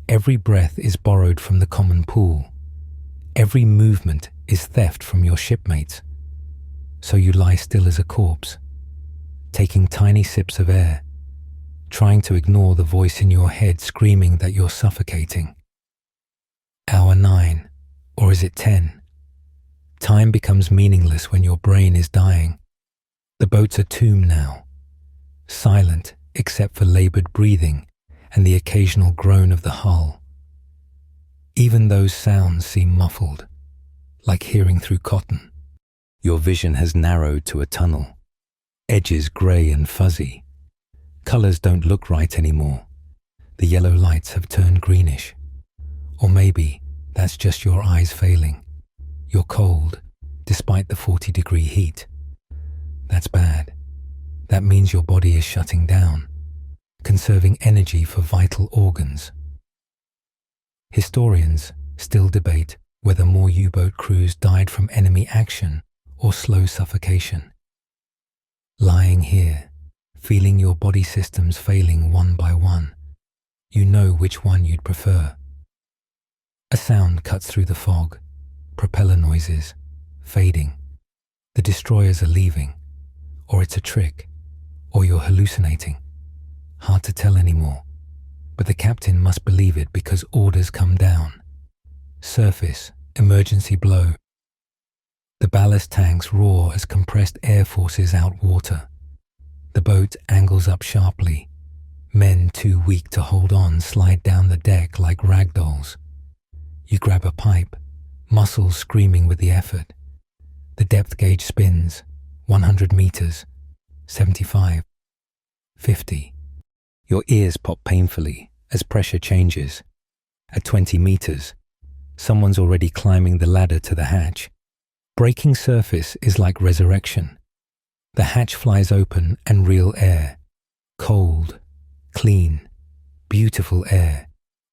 Every breath is borrowed from the common pool. Every movement is theft from your shipmates. So you lie still as a corpse, taking tiny sips of air, trying to ignore the voice in your head screaming that you're suffocating. Hour 9, or is it 10? Time becomes meaningless when your brain is dying. The boat's a tomb now, silent except for labored breathing and the occasional groan of the hull. Even those sounds seem muffled, like hearing through cotton. Your vision has narrowed to a tunnel, edges grey and fuzzy. Colours don't look right anymore. The yellow lights have turned greenish. Or maybe that's just your eyes failing. You're cold, despite the 40-degree heat. That's bad. That means your body is shutting down, conserving energy for vital organs. Historians still debate whether more U-boat crews died from enemy action or slow suffocation. Lying here, feeling your body systems failing one by one, you know which one you'd prefer. A sound cuts through the fog, propeller noises, fading. The destroyers are leaving, or it's a trick, or you're hallucinating. Hard to tell anymore, but the captain must believe it because orders come down. Surface, emergency blow. The ballast tanks roar as compressed air forces out water. The boat angles up sharply. Men too weak to hold on slide down the deck like ragdolls. You grab a pipe, muscles screaming with the effort. The depth gauge spins, 100 meters, 75, 50. Your ears pop painfully as pressure changes. At 20 meters, someone's already climbing the ladder to the hatch. Breaking surface is like resurrection. The hatch flies open and real air, cold, clean, beautiful air,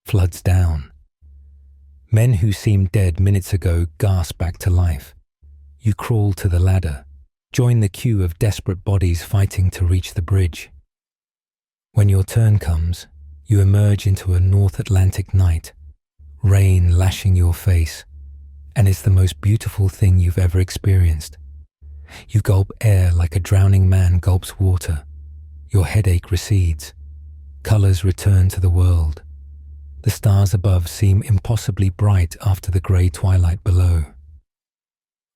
floods down. Men who seemed dead minutes ago gasp back to life. You crawl to the ladder, join the queue of desperate bodies fighting to reach the bridge. When your turn comes, you emerge into a North Atlantic night, rain lashing your face, and it's the most beautiful thing you've ever experienced. You gulp air like a drowning man gulps water. Your headache recedes. Colors return to the world. The stars above seem impossibly bright after the grey twilight below.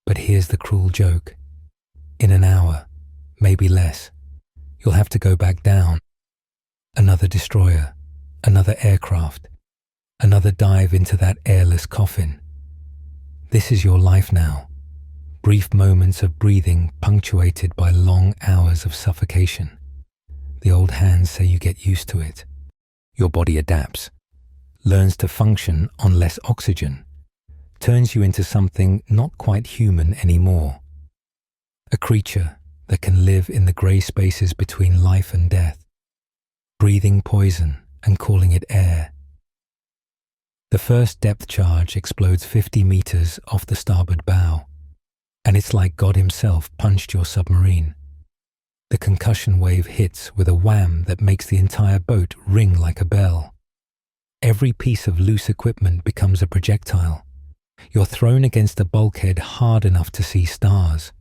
But here's the cruel joke. In an hour, maybe less, you'll have to go back down. Another destroyer, another aircraft, another dive into that airless coffin. This is your life now. Brief moments of breathing punctuated by long hours of suffocation. The old hands say you get used to it. Your body adapts, learns to function on less oxygen, turns you into something not quite human anymore. A creature that can live in the grey spaces between life and death, breathing poison and calling it air. The first depth charge explodes 50 meters off the starboard bow, and it's like God himself punched your submarine. The concussion wave hits with a wham that makes the entire boat ring like a bell. Every piece of loose equipment becomes a projectile. You're thrown against a bulkhead hard enough to see stars.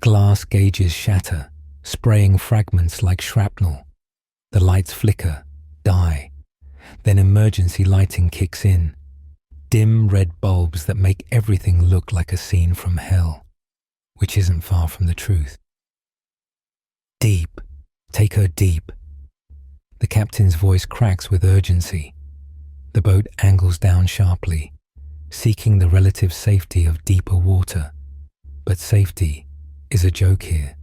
Glass gauges shatter, spraying fragments like shrapnel. The lights flicker, die. Then emergency lighting kicks in. Dim red bulbs that make everything look like a scene from hell, which isn't far from the truth. Deep. Take her deep. The captain's voice cracks with urgency. The boat angles down sharply, seeking the relative safety of deeper water. But safety is a joke here.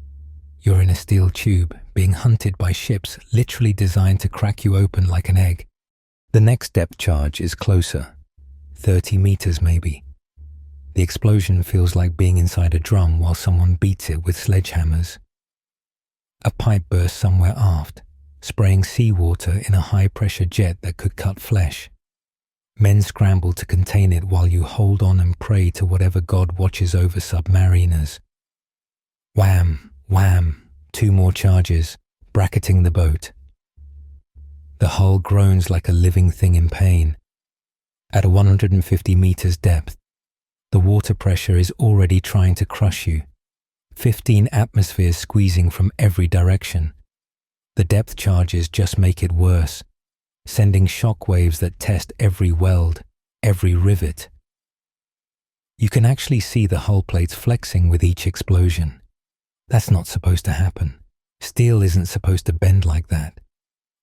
You're in a steel tube, being hunted by ships literally designed to crack you open like an egg. The next depth charge is closer, 30 meters maybe. The explosion feels like being inside a drum while someone beats it with sledgehammers. A pipe bursts somewhere aft, spraying seawater in a high-pressure jet that could cut flesh. Men scramble to contain it while you hold on and pray to whatever God watches over submariners. Wham, wham, 2 more charges, bracketing the boat. The hull groans like a living thing in pain. At 150 meters depth, the water pressure is already trying to crush you. 15 atmospheres squeezing from every direction. The depth charges just make it worse, sending shock waves that test every weld, every rivet. You can actually see the hull plates flexing with each explosion. That's not supposed to happen. Steel isn't supposed to bend like that.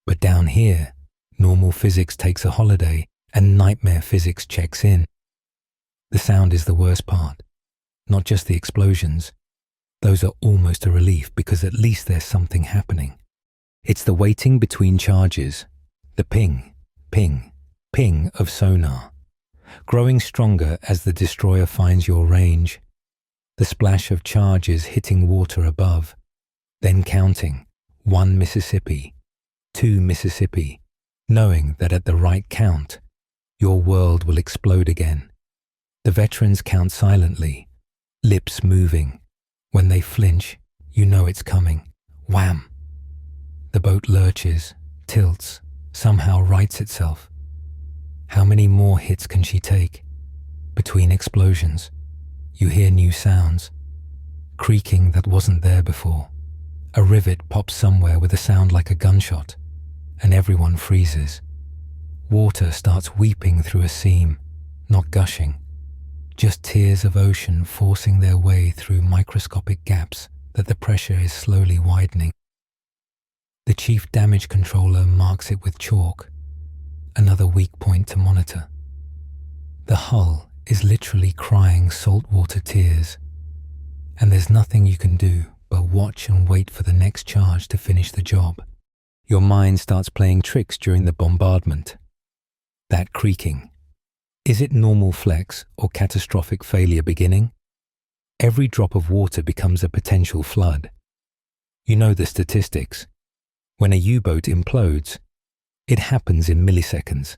But down here, normal physics takes a holiday and nightmare physics checks in. The sound is the worst part, not just the explosions. Those are almost a relief because at least there's something happening. It's the waiting between charges, the ping, ping, ping of sonar, growing stronger as the destroyer finds your range. The splash of charges hitting water above, then counting, 1 Mississippi, 2 Mississippi, knowing that at the right count, your world will explode again. The veterans count silently, lips moving. When they flinch, you know it's coming. Wham! The boat lurches, tilts, somehow rights itself. How many more hits can she take? Between explosions, you hear new sounds. Creaking that wasn't there before. A rivet pops somewhere with a sound like a gunshot, and everyone freezes. Water starts weeping through a seam, not gushing. Just tears of ocean forcing their way through microscopic gaps that the pressure is slowly widening. The chief damage controller marks it with chalk, another weak point to monitor. The hull is literally crying saltwater tears, and there's nothing you can do but watch and wait for the next charge to finish the job. Your mind starts playing tricks during the bombardment. That creaking. Is it normal flex or catastrophic failure beginning? Every drop of water becomes a potential flood. You know the statistics. When a U-boat implodes, it happens in milliseconds.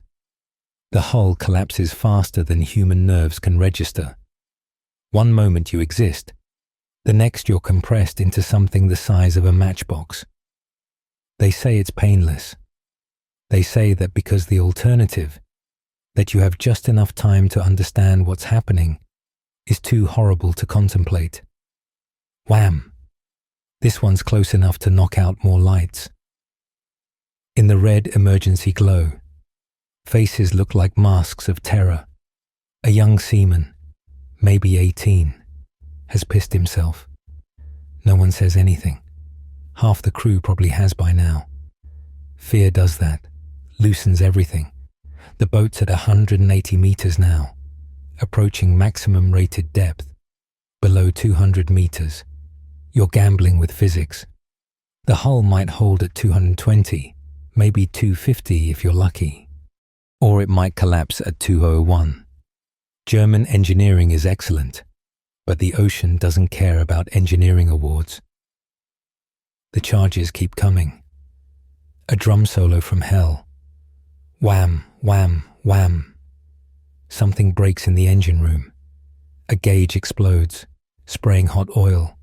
The hull collapses faster than human nerves can register. One moment you exist, the next you're compressed into something the size of a matchbox. They say it's painless. They say that because the alternative, that you have just enough time to understand what's happening, is too horrible to contemplate. Wham! This one's close enough to knock out more lights. In the red emergency glow, faces look like masks of terror. A young seaman, maybe 18, has pissed himself. No one says anything. Half the crew probably has by now. Fear does that, loosens everything. The boat's at 180 meters now, approaching maximum rated depth, below 200 meters. You're gambling with physics. The hull might hold at 220, maybe 250 if you're lucky. Or it might collapse at 201. German engineering is excellent, but the ocean doesn't care about engineering awards. The charges keep coming. A drum solo from hell. Wham, wham, wham. Something breaks in the engine room. A gauge explodes, spraying hot oil.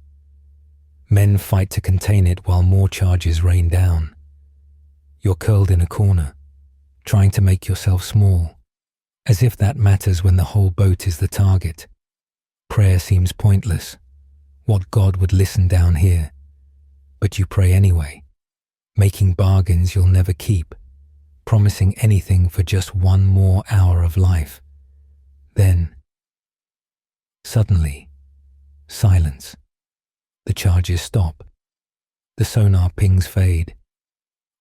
Men fight to contain it while more charges rain down. You're curled in a corner, trying to make yourself small, as if that matters when the whole boat is the target. Prayer seems pointless. What God would listen down here? But you pray anyway, making bargains you'll never keep, promising anything for just 1 more hour of life. Then, suddenly, silence. The charges stop. The sonar pings fade.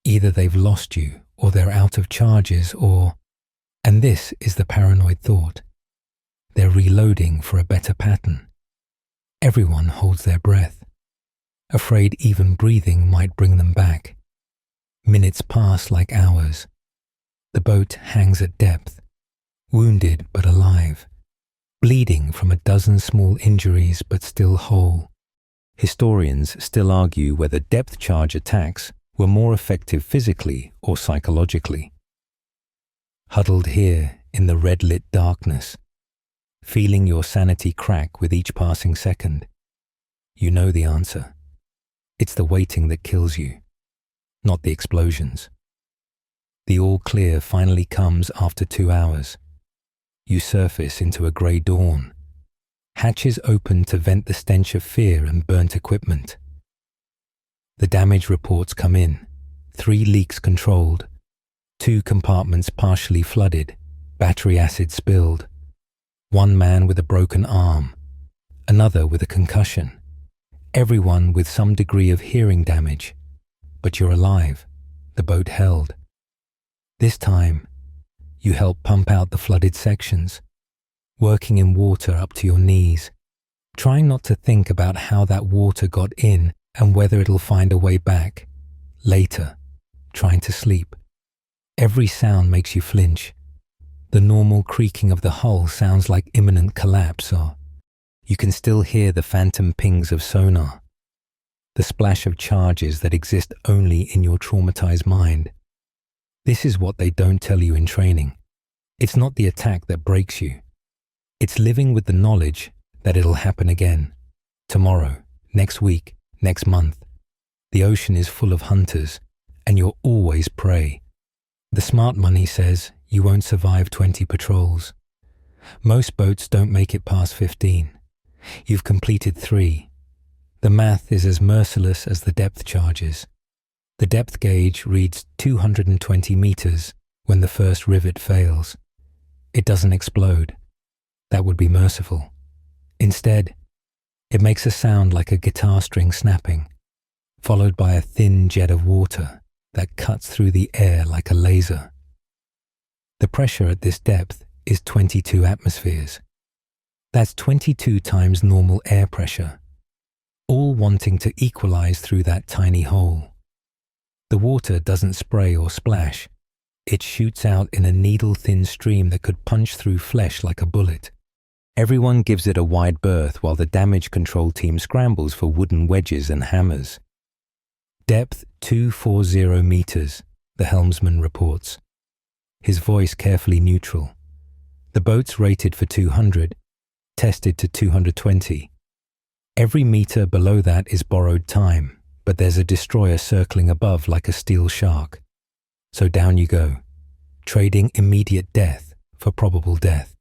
Either they've lost you, or they're out of charges, or, and this is the paranoid thought, they're reloading for a better pattern. Everyone holds their breath, afraid even breathing might bring them back. Minutes pass like hours. The boat hangs at depth, wounded but alive, bleeding from a dozen small injuries but still whole. Historians still argue whether depth charge attacks were more effective physically or psychologically. Huddled here in the red-lit darkness, feeling your sanity crack with each passing second. You know the answer. It's the waiting that kills you, not the explosions. The all clear finally comes after 2 hours. You surface into a grey dawn. Hatches open to vent the stench of fear and burnt equipment. The damage reports come in. 3 leaks controlled. 2 compartments partially flooded. Battery acid spilled. 1 man with a broken arm. Another with a concussion. Everyone with some degree of hearing damage. But you're alive. The boat held. This time, you help pump out the flooded sections, working in water up to your knees, trying not to think about how that water got in and whether it'll find a way back. Later, trying to sleep. Every sound makes you flinch. The normal creaking of the hull sounds like imminent collapse, or you can still hear the phantom pings of sonar, the splash of charges that exist only in your traumatized mind. This is what they don't tell you in training. It's not the attack that breaks you. It's living with the knowledge that it'll happen again. Tomorrow, next week, next month. The ocean is full of hunters, and you're always prey. The smart money says you won't survive 20 patrols. Most boats don't make it past 15. You've completed 3. The math is as merciless as the depth charges. The depth gauge reads 220 meters when the first rivet fails. It doesn't explode. That would be merciful. Instead, it makes a sound like a guitar string snapping, followed by a thin jet of water that cuts through the air like a laser. The pressure at this depth is 22 atmospheres. That's 22 times normal air pressure, all wanting to equalize through that tiny hole. The water doesn't spray or splash. It shoots out in a needle-thin stream that could punch through flesh like a bullet. Everyone gives it a wide berth while the damage control team scrambles for wooden wedges and hammers. Depth 240 meters, the helmsman reports. His voice carefully neutral. The boat's rated for 200, tested to 220. Every meter below that is borrowed time, but there's a destroyer circling above like a steel shark. So down you go, trading immediate death for probable death.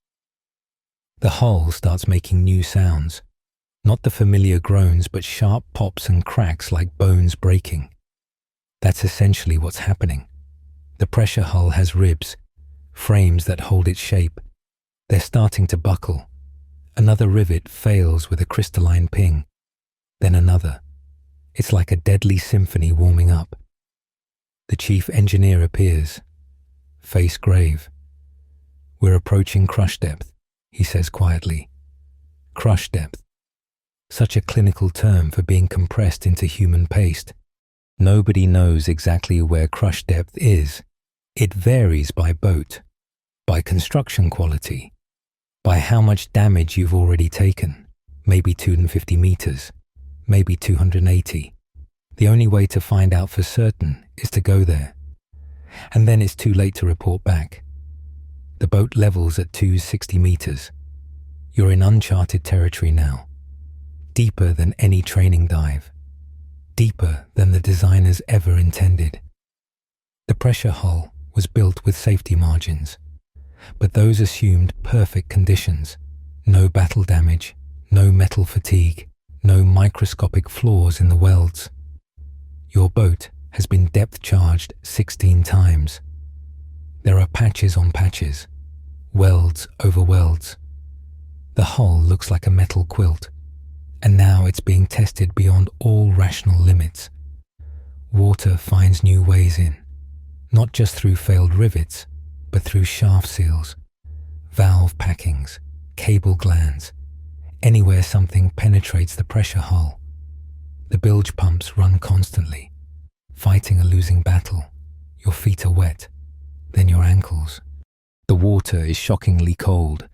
The hull starts making new sounds, not the familiar groans, but sharp pops and cracks like bones breaking. That's essentially what's happening. The pressure hull has ribs, frames that hold its shape. They're starting to buckle. Another rivet fails with a crystalline ping. Then another. It's like a deadly symphony warming up. The chief engineer appears, face grave. "We're approaching crush depth," he says quietly. Crush depth. Such a clinical term for being compressed into human paste. Nobody knows exactly where crush depth is. It varies by boat, by construction quality, by how much damage you've already taken. Maybe 250 meters. Maybe 280. The only way to find out for certain is to go there. And then it's too late to report back. The boat levels at 260 meters. You're in uncharted territory now. Deeper than any training dive. Deeper than the designers ever intended. The pressure hull was built with safety margins, but those assumed perfect conditions. No battle damage, no metal fatigue, no microscopic flaws in the welds. Your boat has been depth charged 16 times. There are patches on patches, welds over welds. The hull looks like a metal quilt, and now it's being tested beyond all rational limits. Water finds new ways in, not just through failed rivets, but through shaft seals, valve packings, cable glands, anywhere something penetrates the pressure hull. The bilge pumps run constantly, fighting a losing battle. Your feet are wet, then your ankles. The water is shockingly cold.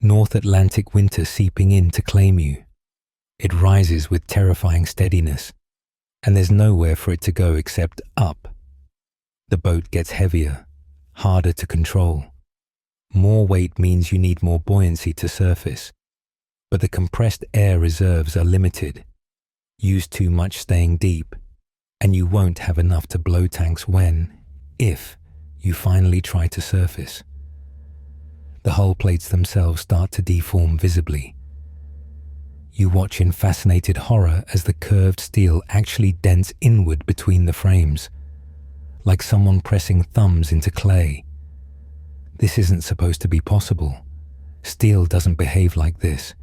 North Atlantic winter seeping in to claim you. It rises with terrifying steadiness, and there's nowhere for it to go except up. The boat gets heavier, harder to control. More weight means you need more buoyancy to surface, but the compressed air reserves are limited. Use too much staying deep, and you won't have enough to blow tanks when, if, you finally try to surface. The hull plates themselves start to deform visibly. You watch in fascinated horror as the curved steel actually dents inward between the frames, like someone pressing thumbs into clay. This isn't supposed to be possible. Steel doesn't behave like this,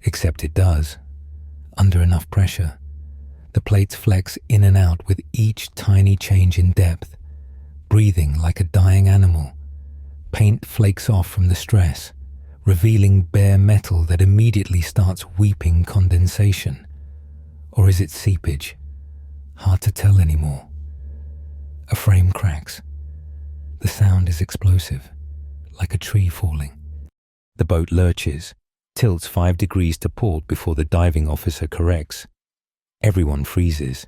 except it does. Under enough pressure, the plates flex in and out with each tiny change in depth, breathing like a dying animal. Paint flakes off from the stress, revealing bare metal that immediately starts weeping condensation. Or is it seepage? Hard to tell anymore. A frame cracks. The sound is explosive, like a tree falling. The boat lurches, tilts 5 degrees to port before the diving officer corrects. Everyone freezes,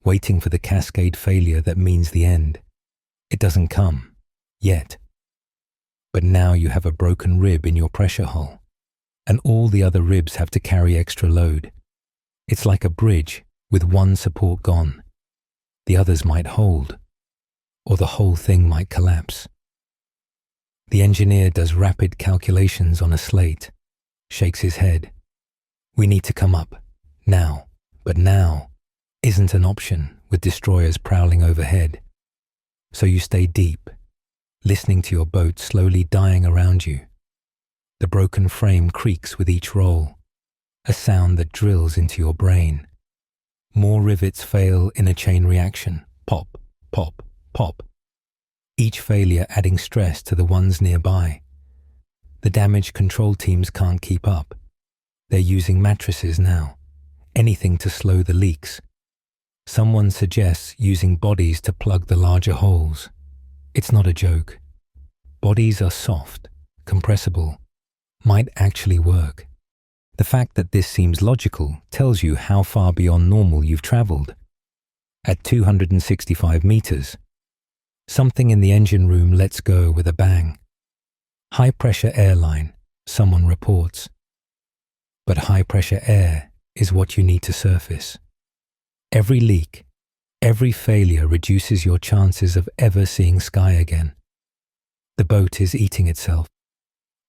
waiting for the cascade failure that means the end. It doesn't come, yet. But now you have a broken rib in your pressure hull, and all the other ribs have to carry extra load. It's like a bridge with one support gone. The others might hold, or the whole thing might collapse. The engineer does rapid calculations on a slate, shakes his head. We need to come up, now. But now isn't an option with destroyers prowling overhead. So you stay deep, listening to your boat slowly dying around you. The broken frame creaks with each roll, a sound that drills into your brain. More rivets fail in a chain reaction, pop, pop, pop. Each failure adding stress to the ones nearby. The damage control teams can't keep up. They're using mattresses now. Anything to slow the leaks. Someone suggests using bodies to plug the larger holes. It's not a joke. Bodies are soft, compressible, might actually work. The fact that this seems logical tells you how far beyond normal you've traveled. At 265 meters, something in the engine room lets go with a bang. High-pressure airline, someone reports. But high-pressure air is what you need to surface. Every leak, every failure reduces your chances of ever seeing sky again. The boat is eating itself,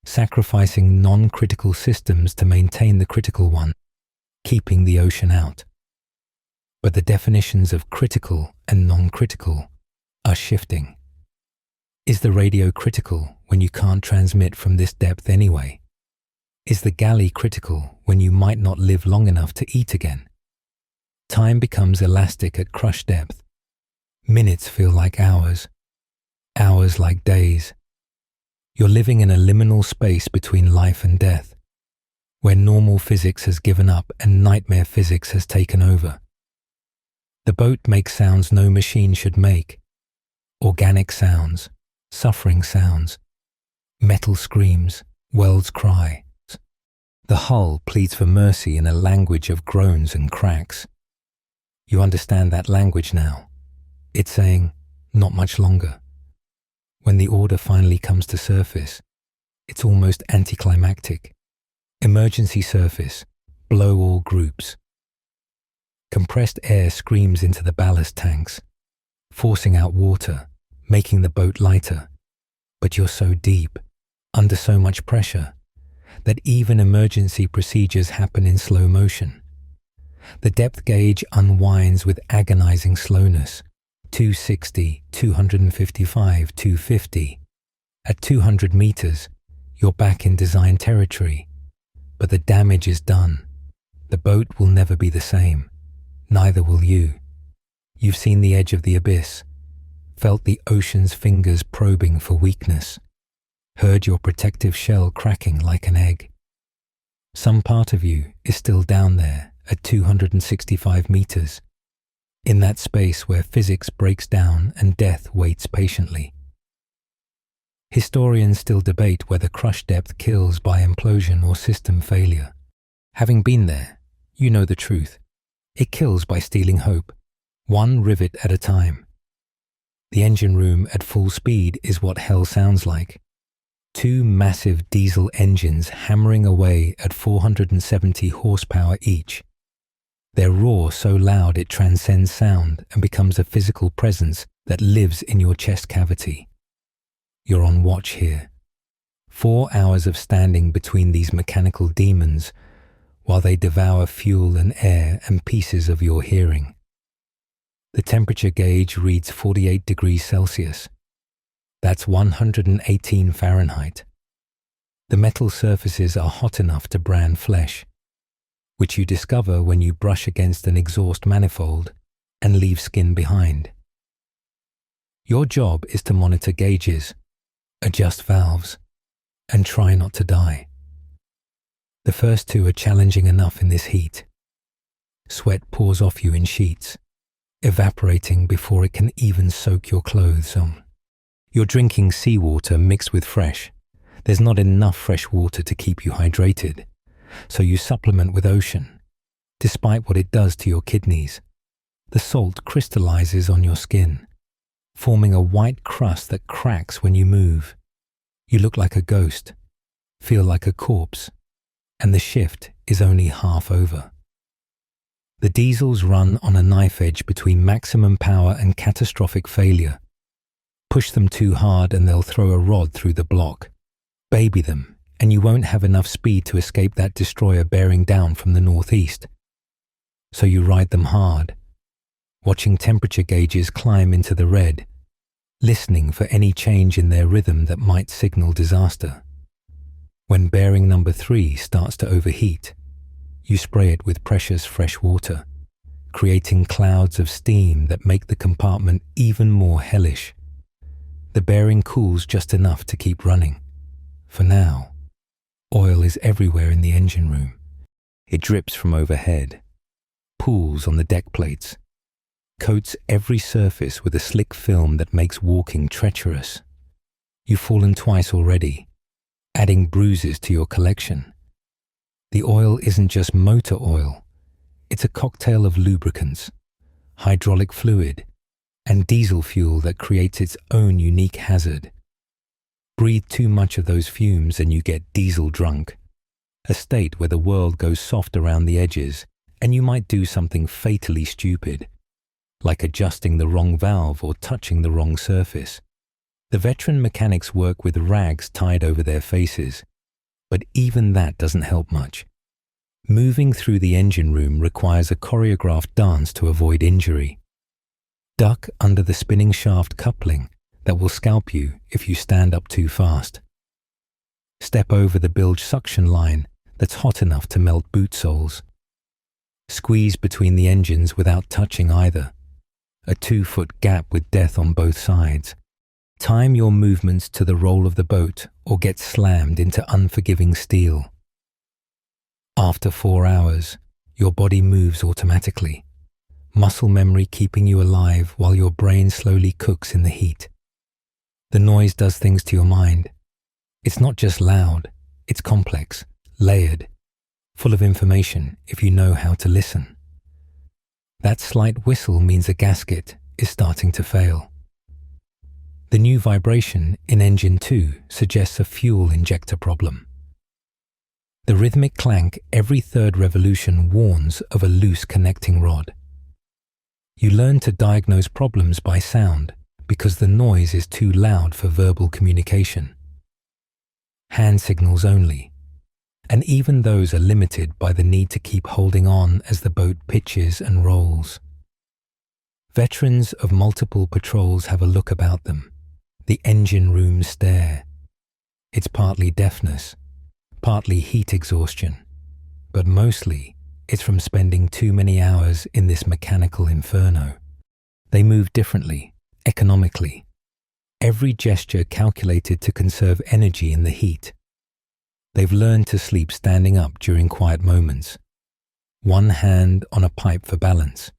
sacrificing non-critical systems to maintain the critical one, keeping the ocean out. But the definitions of critical and non-critical are shifting. Is the radio critical when you can't transmit from this depth anyway? Is the galley critical when you might not live long enough to eat again? Time becomes elastic at crush depth. Minutes feel like hours, hours like days. You're living in a liminal space between life and death, where normal physics has given up and nightmare physics has taken over. The boat makes sounds no machine should make. Organic sounds, suffering sounds, metal screams, worlds cry. The hull pleads for mercy in a language of groans and cracks. You understand that language now. It's saying, not much longer. When the order finally comes to surface, it's almost anticlimactic. Emergency surface, blow all groups. Compressed air screams into the ballast tanks, forcing out water, making the boat lighter. But you're so deep, under so much pressure, that even emergency procedures happen in slow motion. The depth gauge unwinds with agonizing slowness. 260, 255, 250. At 200 meters, you're back in design territory. But the damage is done. The boat will never be the same. Neither will you. You've seen the edge of the abyss, felt the ocean's fingers probing for weakness, heard your protective shell cracking like an egg. Some part of you is still down there at 265 meters, in that space where physics breaks down and death waits patiently. Historians still debate whether crush depth kills by implosion or system failure. Having been there, you know the truth. It kills by stealing hope, one rivet at a time. The engine room at full speed is what hell sounds like. Two massive diesel engines hammering away at 470 horsepower each. Their roar so loud it transcends sound and becomes a physical presence that lives in your chest cavity. You're on watch here. 4 hours of standing between these mechanical demons while they devour fuel and air and pieces of your hearing. The temperature gauge reads 48 degrees Celsius. That's 118 Fahrenheit. The metal surfaces are hot enough to brand flesh, which you discover when you brush against an exhaust manifold and leave skin behind. Your job is to monitor gauges, adjust valves, and try not to die. The first two are challenging enough in this heat. Sweat pours off you in sheets, evaporating before it can even soak your clothes on. You're drinking seawater mixed with fresh. There's not enough fresh water to keep you hydrated, so you supplement with ocean, despite what it does to your kidneys. The salt crystallizes on your skin, forming a white crust that cracks when you move. You look like a ghost, feel like a corpse, and the shift is only half over. The diesels run on a knife edge between maximum power and catastrophic failure. Push them too hard and they'll throw a rod through the block. Baby them, and you won't have enough speed to escape that destroyer bearing down from the northeast. So you ride them hard, watching temperature gauges climb into the red, listening for any change in their rhythm that might signal disaster. When bearing number 3 starts to overheat, you spray it with precious fresh water, creating clouds of steam that make the compartment even more hellish. The bearing cools just enough to keep running. For now, oil is everywhere in the engine room. It drips from overhead, pools on the deck plates, coats every surface with a slick film that makes walking treacherous. You've fallen twice already, adding bruises to your collection. The oil isn't just motor oil. It's a cocktail of lubricants, hydraulic fluid, and diesel fuel that creates its own unique hazard. Breathe too much of those fumes and you get diesel drunk, a state where the world goes soft around the edges and you might do something fatally stupid, like adjusting the wrong valve or touching the wrong surface. The veteran mechanics work with rags tied over their faces, but even that doesn't help much. Moving through the engine room requires a choreographed dance to avoid injury. Duck under the spinning shaft coupling that will scalp you if you stand up too fast. Step over the bilge suction line that's hot enough to melt boot soles. Squeeze between the engines without touching either. A 2-foot gap with death on both sides. Time your movements to the roll of the boat or get slammed into unforgiving steel. After 4 hours, your body moves automatically. Muscle memory keeping you alive while your brain slowly cooks in the heat. The noise does things to your mind. It's not just loud, it's complex, layered, full of information if you know how to listen. That slight whistle means a gasket is starting to fail. The new vibration in engine 2 suggests a fuel injector problem. The rhythmic clank every third revolution warns of a loose connecting rod. You learn to diagnose problems by sound because the noise is too loud for verbal communication. Hand signals only, and even those are limited by the need to keep holding on as the boat pitches and rolls. Veterans of multiple patrols have a look about them, the engine room stare. It's partly deafness, partly heat exhaustion, but mostly it's from spending too many hours in this mechanical inferno. They move differently, economically. Every gesture calculated to conserve energy in the heat. They've learned to sleep standing up during quiet moments, one hand on a pipe for balance,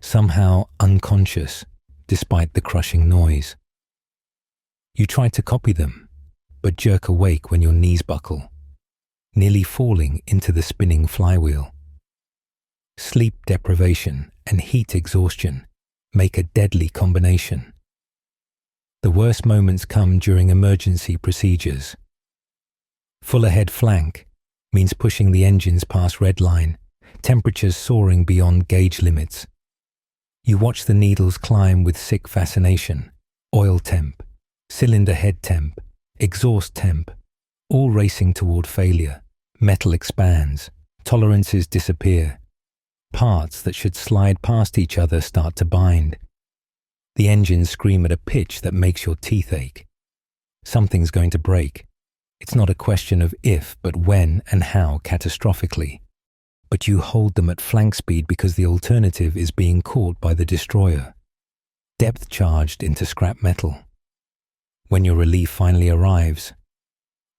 somehow unconscious despite the crushing noise. You try to copy them, but jerk awake when your knees buckle, nearly falling into the spinning flywheel. Sleep deprivation and heat exhaustion make a deadly combination. The worst moments come during emergency procedures. Full ahead flank means pushing the engines past red line, temperatures soaring beyond gauge limits. You watch the needles climb with sick fascination. Oil temp, cylinder head temp, exhaust temp, all racing toward failure. Metal expands, tolerances disappear. Parts that should slide past each other start to bind. The engines scream at a pitch that makes your teeth ache. Something's going to break. It's not a question of if, but when and how catastrophically. But you hold them at flank speed because the alternative is being caught by the destroyer, depth charged into scrap metal. When your relief finally arrives,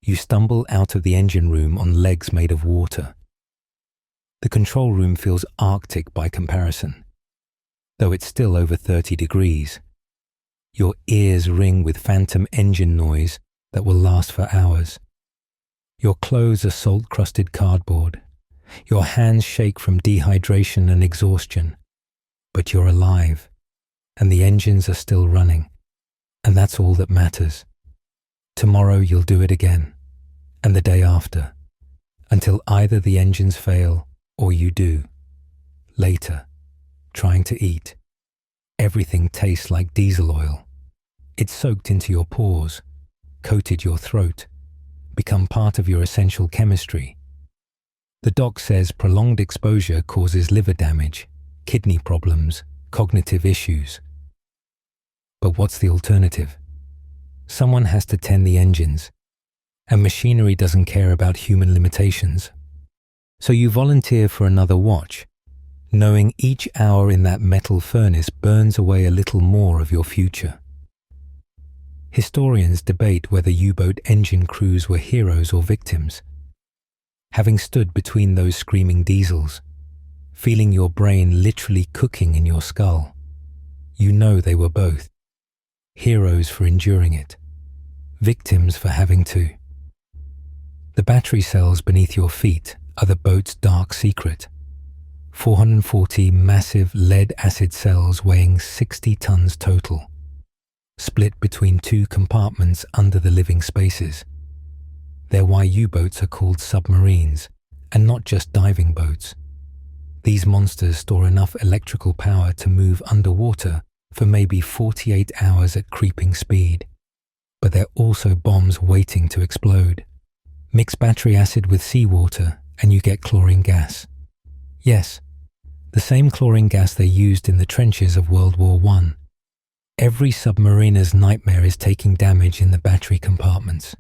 you stumble out of the engine room on legs made of water. The control room feels arctic by comparison, though it's still over 30 degrees. Your ears ring with phantom engine noise that will last for hours. Your clothes are salt-crusted cardboard. Your hands shake from dehydration and exhaustion. But you're alive, and the engines are still running, and that's all that matters. Tomorrow you'll do it again, and the day after, until either the engines fail or you do. Later, trying to eat. Everything tastes like diesel oil. It's soaked into your pores, coated your throat, become part of your essential chemistry. The doc says prolonged exposure causes liver damage, kidney problems, cognitive issues. But what's the alternative? Someone has to tend the engines, and machinery doesn't care about human limitations. So you volunteer for another watch, knowing each hour in that metal furnace burns away a little more of your future. Historians debate whether U-boat engine crews were heroes or victims. Having stood between those screaming diesels, feeling your brain literally cooking in your skull, you know they were both. Heroes for enduring it, victims for having to. The battery cells beneath your feet are the boat's dark secret. 440 massive lead-acid cells weighing 60 tons total, split between two compartments under the living spaces. They're why U-boats are called submarines, and not just diving boats. These monsters store enough electrical power to move underwater for maybe 48 hours at creeping speed. But they're also bombs waiting to explode. Mix battery acid with seawater and you get chlorine gas. Yes, the same chlorine gas they used in the trenches of World War I. Every submariner's nightmare is taking damage in the battery compartments.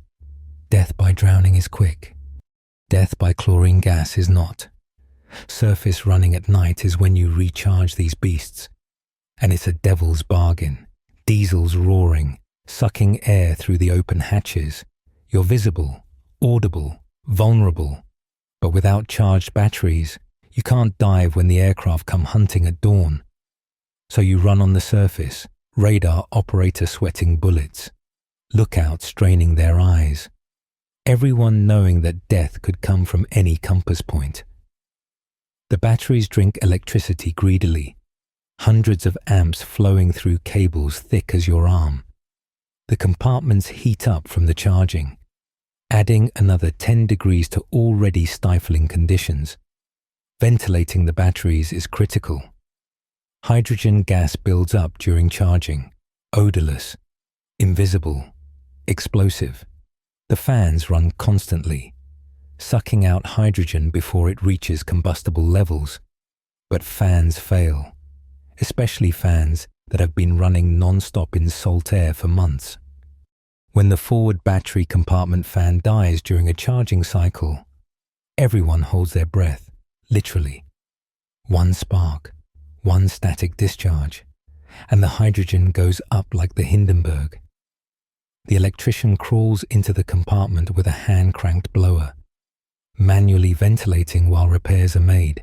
Death by drowning is quick. Death by chlorine gas is not. Surface running at night is when you recharge these beasts. And it's a devil's bargain. Diesels roaring, sucking air through the open hatches. You're visible, audible, vulnerable. But without charged batteries, you can't dive when the aircraft come hunting at dawn. So you run on the surface, radar operator sweating bullets, lookouts straining their eyes. Everyone knowing that death could come from any compass point. The batteries drink electricity greedily, hundreds of amps flowing through cables thick as your arm. The compartments heat up from the charging, adding another 10 degrees to already stifling conditions. Ventilating the batteries is critical. Hydrogen gas builds up during charging, odorless, invisible, explosive. The fans run constantly, sucking out hydrogen before it reaches combustible levels. But fans fail, especially fans that have been running non-stop in salt air for months. When the forward battery compartment fan dies during a charging cycle, everyone holds their breath, literally. One spark, one static discharge, and the hydrogen goes up like the Hindenburg. The electrician crawls into the compartment with a hand-cranked blower, manually ventilating while repairs are made.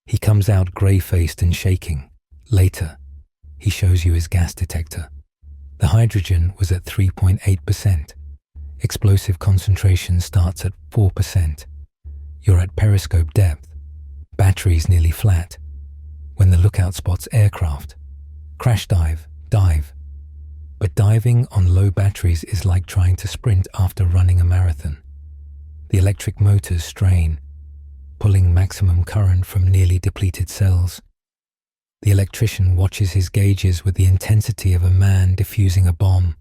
He comes out grey-faced and shaking. Later, he shows you his gas detector. The hydrogen was at 3.8%. Explosive concentration starts at 4%. You're at periscope depth. Batteries nearly flat. When the lookout spots aircraft, crash dive, dive. But diving on low batteries is like trying to sprint after running a marathon. The electric motors strain, pulling maximum current from nearly depleted cells. The electrician watches his gauges with the intensity of a man defusing a bomb.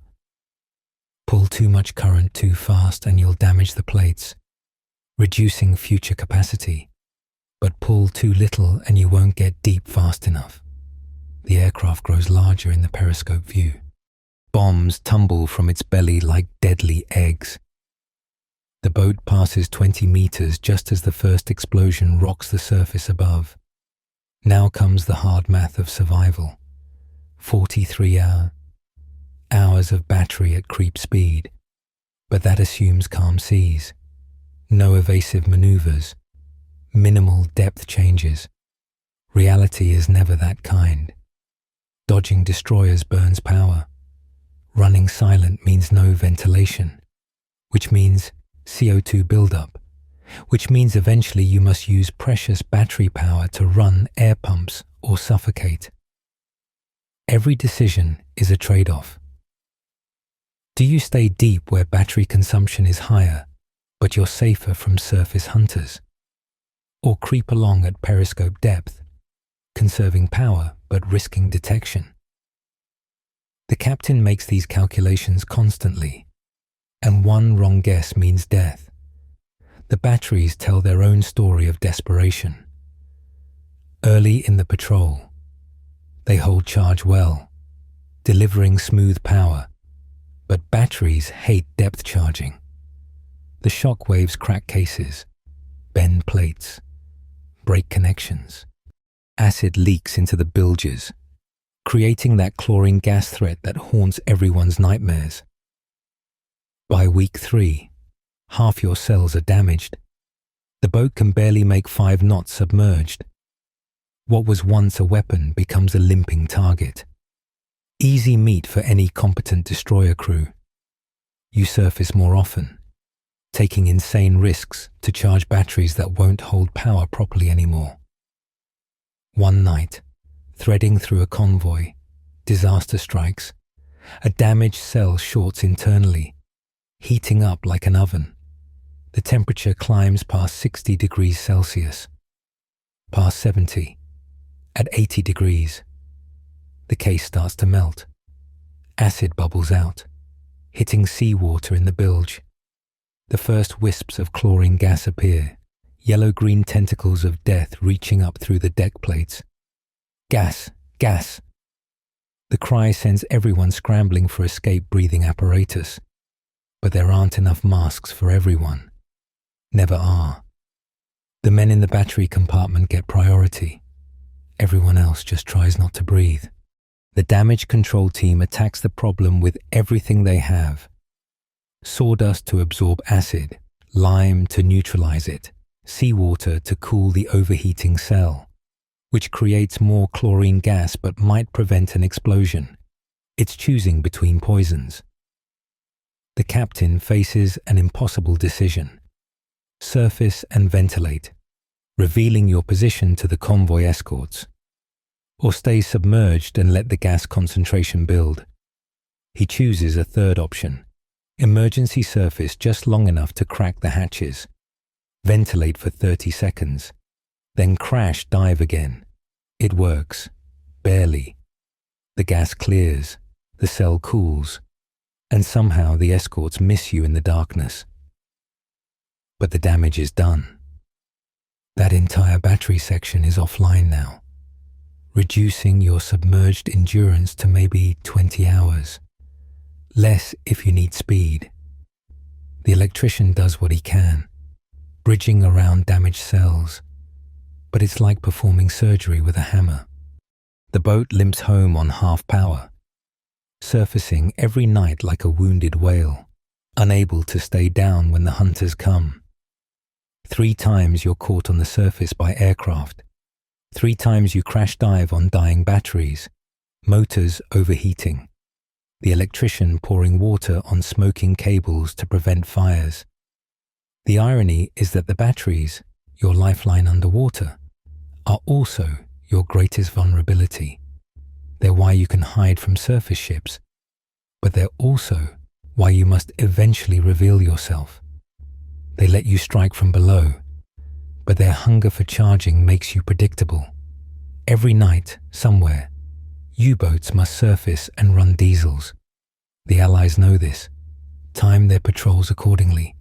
Pull too much current too fast and you'll damage the plates, reducing future capacity. But pull too little and you won't get deep fast enough. The aircraft grows larger in the periscope view. Bombs tumble from its belly like deadly eggs. The boat passes 20 meters just as the first explosion rocks the surface above. Now comes the hard math of survival. 43 hours of battery at creep speed. But that assumes calm seas, no evasive maneuvers, minimal depth changes. Reality is never that kind. Dodging destroyers burns power. Running silent means no ventilation, which means CO2 buildup, which means eventually you must use precious battery power to run air pumps or suffocate. Every decision is a trade-off. Do you stay deep where battery consumption is higher, but you're safer from surface hunters? Or creep along at periscope depth, conserving power but risking detection? The captain makes these calculations constantly, and one wrong guess means death. The batteries tell their own story of desperation. Early in the patrol, they hold charge well, delivering smooth power, but batteries hate depth charging. The shock waves crack cases, bend plates, break connections. Acid leaks into the bilges, creating that chlorine gas threat that haunts everyone's nightmares. By week 3, half your cells are damaged. The boat can barely make 5 knots submerged. What was once a weapon becomes a limping target. Easy meat for any competent destroyer crew. You surface more often, taking insane risks to charge batteries that won't hold power properly anymore. One night, threading through a convoy, disaster strikes. A damaged cell shorts internally, heating up like an oven. The temperature climbs past 60 degrees Celsius, past 70, at 80 degrees. The case starts to melt. Acid bubbles out, hitting seawater in the bilge. The first wisps of chlorine gas appear, yellow-green tentacles of death reaching up through the deck plates. Gas! Gas! The cry sends everyone scrambling for escape-breathing apparatus. But there aren't enough masks for everyone. Never are. The men in the battery compartment get priority. Everyone else just tries not to breathe. The damage control team attacks the problem with everything they have. Sawdust to absorb acid, lime to neutralize it, seawater to cool the overheating cell, which creates more chlorine gas but might prevent an explosion. It's choosing between poisons. The captain faces an impossible decision. Surface and ventilate, revealing your position to the convoy escorts. Or stay submerged and let the gas concentration build. He chooses a third option. Emergency surface just long enough to crack the hatches. Ventilate for 30 seconds. Then crash dive again. It works. Barely. The gas clears. The cell cools. And somehow the escorts miss you in the darkness. But the damage is done. That entire battery section is offline now, reducing your submerged endurance to maybe 20 hours. Less if you need speed. The electrician does what he can, bridging around damaged cells, but it's like performing surgery with a hammer. The boat limps home on half power, surfacing every night like a wounded whale, unable to stay down when the hunters come. 3 times you're caught on the surface by aircraft. 3 times you crash dive on dying batteries, motors overheating, the electrician pouring water on smoking cables to prevent fires. The irony is that the batteries, your lifeline underwater, are also your greatest vulnerability. They're why you can hide from surface ships, but they're also why you must eventually reveal yourself. They let you strike from below, but their hunger for charging makes you predictable. Every night, somewhere, U-boats must surface and run diesels. The Allies know this, time their patrols accordingly.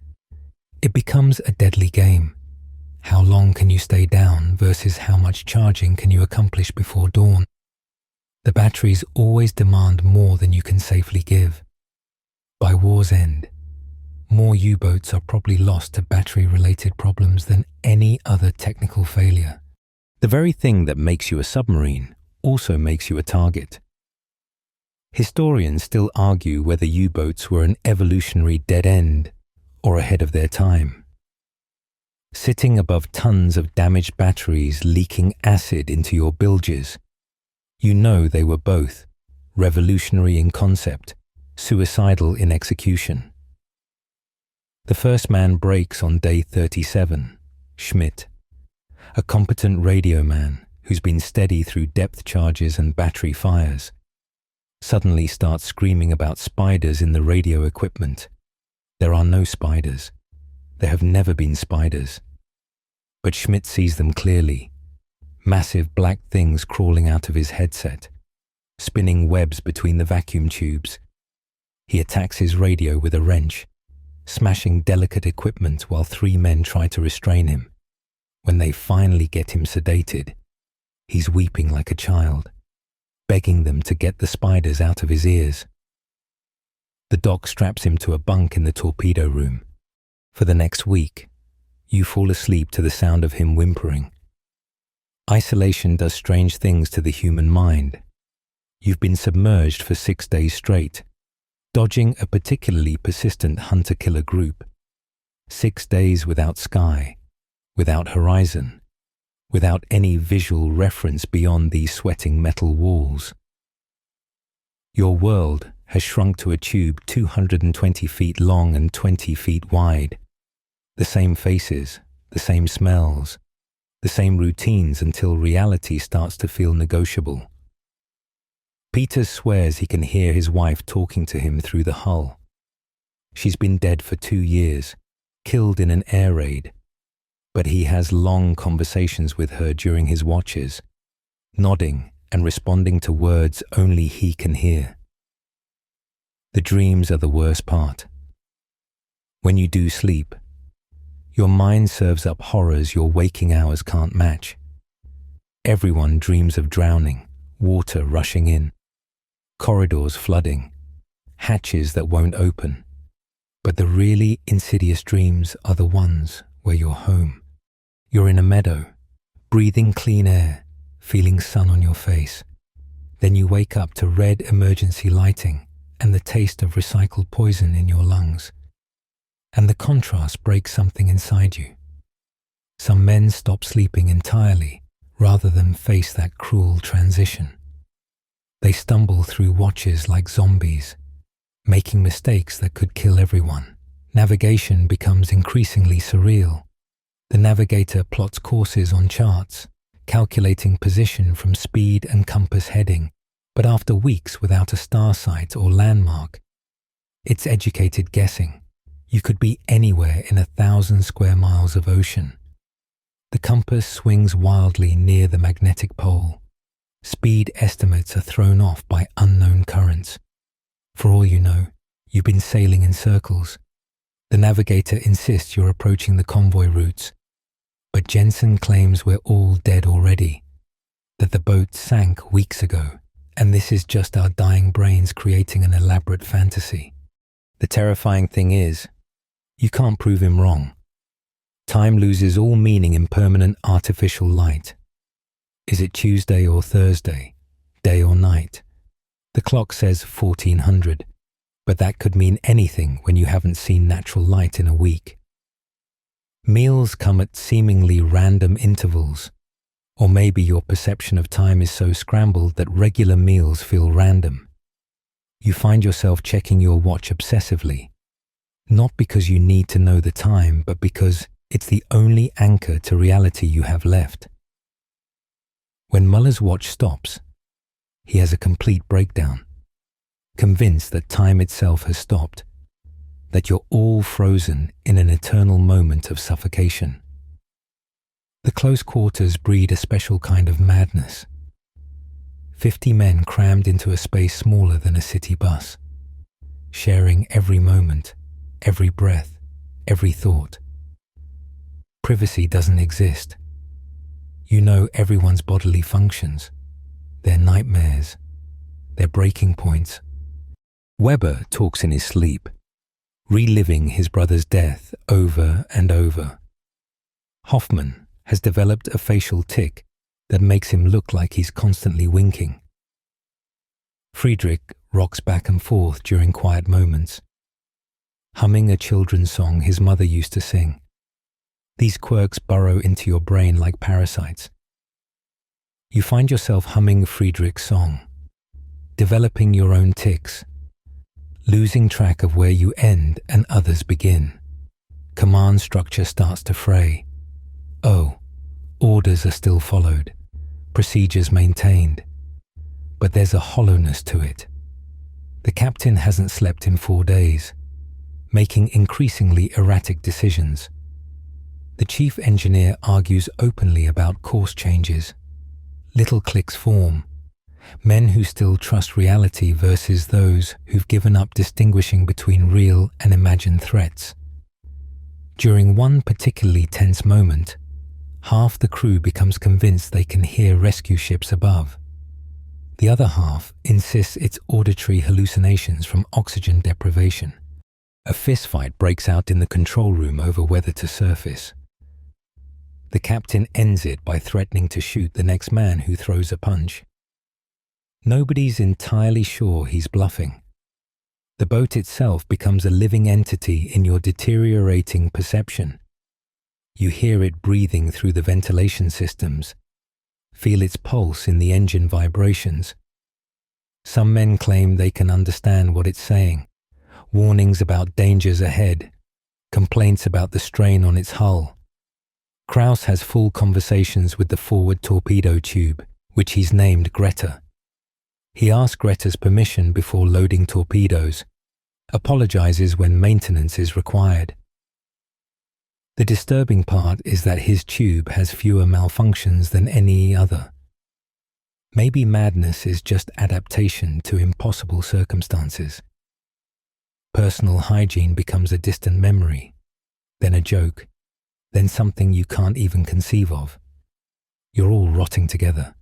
It becomes a deadly game. How long can you stay down versus how much charging can you accomplish before dawn? The batteries always demand more than you can safely give. By war's end, more U-boats are probably lost to battery-related problems than any other technical failure. The very thing that makes you a submarine also makes you a target. Historians still argue whether U-boats were an evolutionary dead end or ahead of their time. Sitting above tons of damaged batteries leaking acid into your bilges, you know they were both revolutionary in concept, suicidal in execution. The first man breaks on day 37, Schmidt, a competent radio man who's been steady through depth charges and battery fires, suddenly starts screaming about spiders in the radio equipment. There are no spiders. There have never been spiders. But Schmidt sees them clearly. Massive black things crawling out of his headset, spinning webs between the vacuum tubes. He attacks his radio with a wrench, smashing delicate equipment while 3 men try to restrain him. When they finally get him sedated, he's weeping like a child, begging them to get the spiders out of his ears. The doc straps him to a bunk in the torpedo room. For the next week, you fall asleep to the sound of him whimpering. Isolation does strange things to the human mind. You've been submerged for 6 days straight, dodging a particularly persistent hunter-killer group. 6 days without sky, without horizon, without any visual reference beyond these sweating metal walls. Your world has shrunk to a tube 220 feet long and 20 feet wide. The same faces, the same smells, the same routines until reality starts to feel negotiable. Peter swears he can hear his wife talking to him through the hull. She's been dead for 2 years, killed in an air raid, but he has long conversations with her during his watches, nodding and responding to words only he can hear. The dreams are the worst part. When you do sleep, your mind serves up horrors your waking hours can't match. Everyone dreams of drowning, water rushing in, corridors flooding, hatches that won't open. But the really insidious dreams are the ones where you're home. You're in a meadow, breathing clean air, feeling sun on your face. Then you wake up to red emergency lighting and the taste of recycled poison in your lungs. And the contrast breaks something inside you. Some men stop sleeping entirely rather than face that cruel transition. They stumble through watches like zombies, making mistakes that could kill everyone. Navigation becomes increasingly surreal. The navigator plots courses on charts, calculating position from speed and compass heading, but after weeks without a star site or landmark, it's educated guessing. You could be anywhere in 1,000 square miles of ocean. The compass swings wildly near the magnetic pole. Speed estimates are thrown off by unknown currents. For all you know, you've been sailing in circles. The navigator insists you're approaching the convoy routes, but Jensen claims we're all dead already, that the boat sank weeks ago, and this is just our dying brains creating an elaborate fantasy. The terrifying thing is, you can't prove him wrong. Time loses all meaning in permanent artificial light. Is it Tuesday or Thursday, day or night? The clock says 1400, but that could mean anything when you haven't seen natural light in a week. Meals come at seemingly random intervals, or maybe your perception of time is so scrambled that regular meals feel random. You find yourself checking your watch obsessively, not because you need to know the time, but because it's the only anchor to reality you have left. When Muller's watch stops, he has a complete breakdown. convinced that time itself has stopped, that you're all frozen in an eternal moment of suffocation. The close quarters breed a special kind of madness. 50 men crammed into a space smaller than a city bus, sharing every moment, every breath, every thought. Privacy doesn't exist. You know everyone's bodily functions, their nightmares, their breaking points. Weber talks in his sleep, reliving his brother's death over and over. Hoffman has developed a facial tic that makes him look like he's constantly winking. Friedrich rocks back and forth during quiet moments, humming a children's song his mother used to sing. These quirks burrow into your brain like parasites. You find yourself humming Friedrich's song, developing your own tics, losing track of where you end and others begin. Command structure starts to fray. Oh, orders are still followed, procedures maintained, but there's a hollowness to it. The captain hasn't slept in 4 days, making increasingly erratic decisions. The chief engineer argues openly about course changes. Little cliques form, men who still trust reality versus those who've given up distinguishing between real and imagined threats. During one particularly tense moment, half the crew becomes convinced they can hear rescue ships above. The other half insists it's auditory hallucinations from oxygen deprivation. A fistfight breaks out in the control room over whether to surface. The captain ends it by threatening to shoot the next man who throws a punch. Nobody's entirely sure he's bluffing. The boat itself becomes a living entity in your deteriorating perception. You hear it breathing through the ventilation systems, feel its pulse in the engine vibrations. Some men claim they can understand what it's saying, warnings about dangers ahead, complaints about the strain on its hull. Krauss has full conversations with the forward torpedo tube, which he's named Greta. He asks Greta's permission before loading torpedoes, apologizes when maintenance is required. The disturbing part is that his tube has fewer malfunctions than any other. Maybe madness is just adaptation to impossible circumstances. Personal hygiene becomes a distant memory, then a joke, then something you can't even conceive of. You're all rotting together,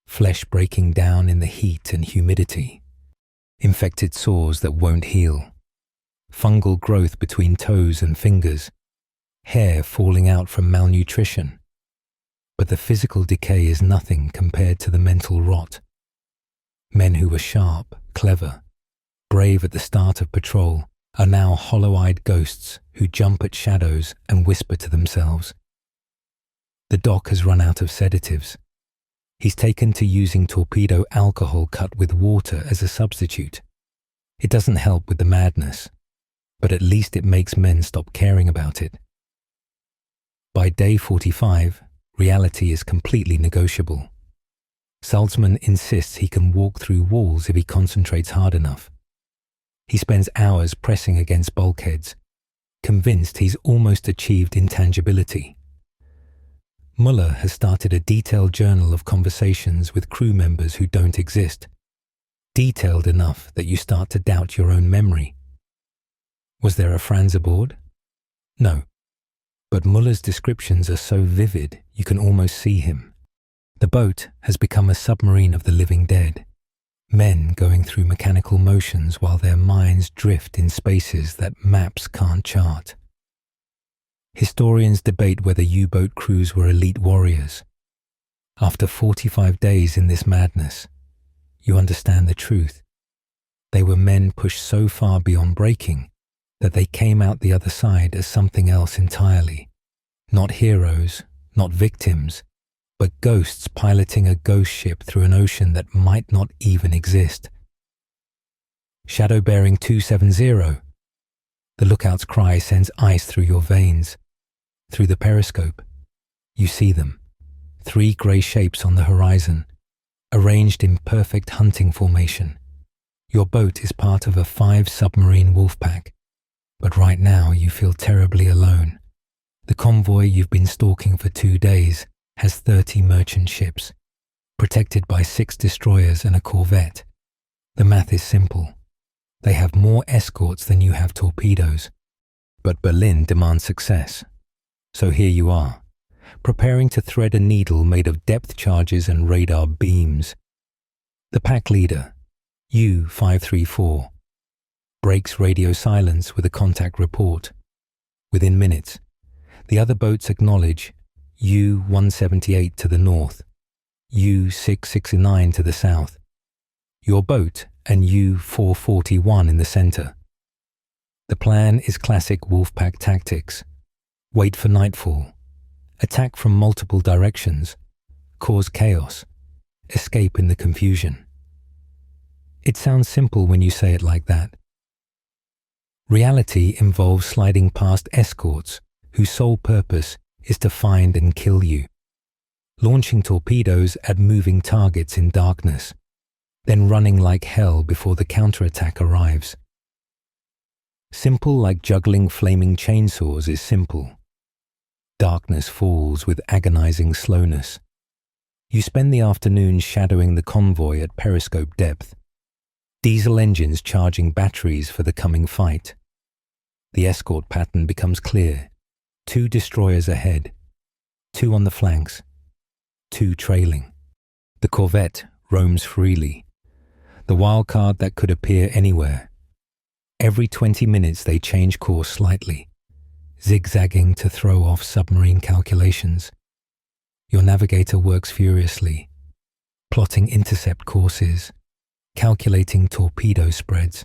flesh breaking down in the heat and humidity, infected sores that won't heal, fungal growth between toes and fingers, hair falling out from malnutrition. But the physical decay is nothing compared to the mental rot. Men who were sharp, clever, brave at the start of patrol are now hollow-eyed ghosts who jump at shadows and whisper to themselves. The doc has run out of sedatives. He's taken to using torpedo alcohol cut with water as a substitute. It doesn't help with the madness, but at least it makes men stop caring about it. By day 45, reality is completely negotiable. Salzman insists he can walk through walls if he concentrates hard enough. He spends hours pressing against bulkheads, convinced he's almost achieved intangibility. Muller has started a detailed journal of conversations with crew members who don't exist, detailed enough that you start to doubt your own memory. Was there a Franz aboard? No, but Muller's descriptions are so vivid you can almost see him. The boat has become a submarine of the living dead. Men going through mechanical motions while their minds drift in spaces that maps can't chart. Historians debate whether U-boat crews were elite warriors. After 45 days in this madness, you understand the truth. They were men pushed so far beyond breaking that they came out the other side as something else entirely. Not heroes, not victims, but ghosts piloting a ghost ship through an ocean that might not even exist. Shadow bearing 270. The lookout's cry sends ice through your veins. Through the periscope, you see them, 3 grey shapes on the horizon, arranged in perfect hunting formation. Your boat is part of a 5-submarine wolf pack, but right now you feel terribly alone. The convoy you've been stalking for 2 days has 30 merchant ships, protected by 6 destroyers and a corvette. The math is simple. They have more escorts than you have torpedoes. But Berlin demands success. So here you are, preparing to thread a needle made of depth charges and radar beams. The pack leader, U-534, breaks radio silence with a contact report. Within minutes, the other boats acknowledge U-178 to the north, U-669 to the south, your boat and U-441 in the center. The plan is classic Wolfpack tactics. Wait for nightfall, attack from multiple directions, cause chaos, escape in the confusion. It sounds simple when you say it like that. Reality involves sliding past escorts whose sole purpose is to find and kill you, launching torpedoes at moving targets in darkness, then running like hell before the counterattack arrives. Simple like juggling flaming chainsaws is simple. Darkness falls with agonizing slowness. You spend the afternoon shadowing the convoy at periscope depth, diesel engines charging batteries for the coming fight. The escort pattern becomes clear. 2 destroyers ahead, 2 on the flanks, 2 trailing. The corvette roams freely, the wild card that could appear anywhere. Every 20 minutes they change course slightly, zigzagging to throw off submarine calculations. Your navigator works furiously, plotting intercept courses, calculating torpedo spreads.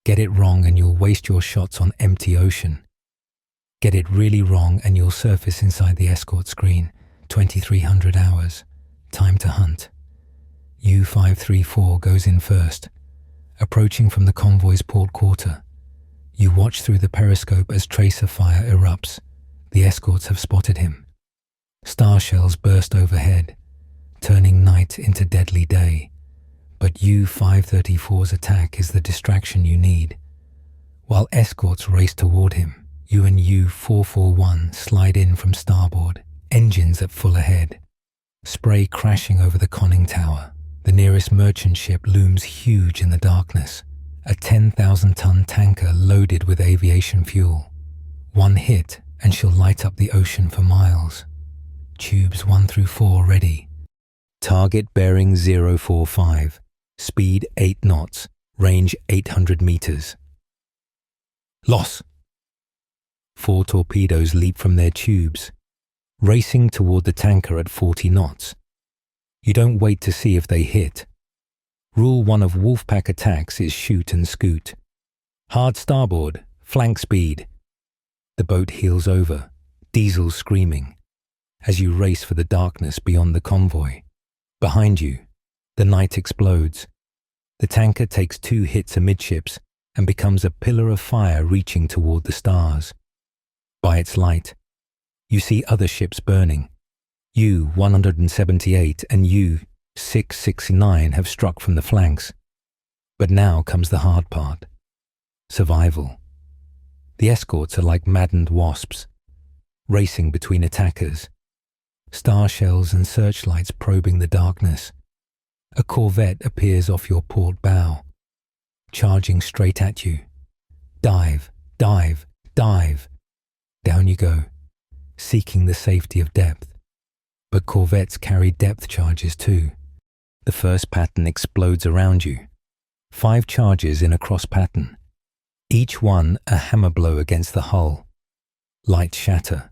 Get it wrong and you'll waste your shots on empty ocean. Get it really wrong and you'll surface inside the escort screen. 2300 hours. Time to hunt. U-534 goes in first, approaching from the convoy's port quarter. You watch through the periscope as tracer fire erupts. The escorts have spotted him. Star shells burst overhead, turning night into deadly day. But U-534's attack is the distraction you need. While escorts race toward him, you and U-441 slide in from starboard, engines at full ahead. Spray crashing over the conning tower. The nearest merchant ship looms huge in the darkness, a 10,000-ton tanker loaded with aviation fuel. One hit and she'll light up the ocean for miles. Tubes 1 through 4 ready. Target bearing 045, speed 8 knots, range 800 meters. Loss! 4 torpedoes leap from their tubes, racing toward the tanker at 40 knots. You don't wait to see if they hit. Rule 1 of Wolfpack attacks is shoot and scoot. Hard starboard, flank speed. The boat heels over, diesel screaming, as you race for the darkness beyond the convoy. Behind you, the night explodes. The tanker takes 2 hits amidships and becomes a pillar of fire reaching toward the stars. By its light, you see other ships burning. U-178 and U-669 have struck from the flanks. But now comes the hard part. Survival. The escorts are like maddened wasps, racing between attackers. Star shells and searchlights probing the darkness. A corvette appears off your port bow, charging straight at you. Dive, dive, dive. Down you go, seeking the safety of depth. But corvettes carry depth charges too. The first pattern explodes around you. 5 charges in a cross pattern, each one a hammer blow against the hull. Lights shatter.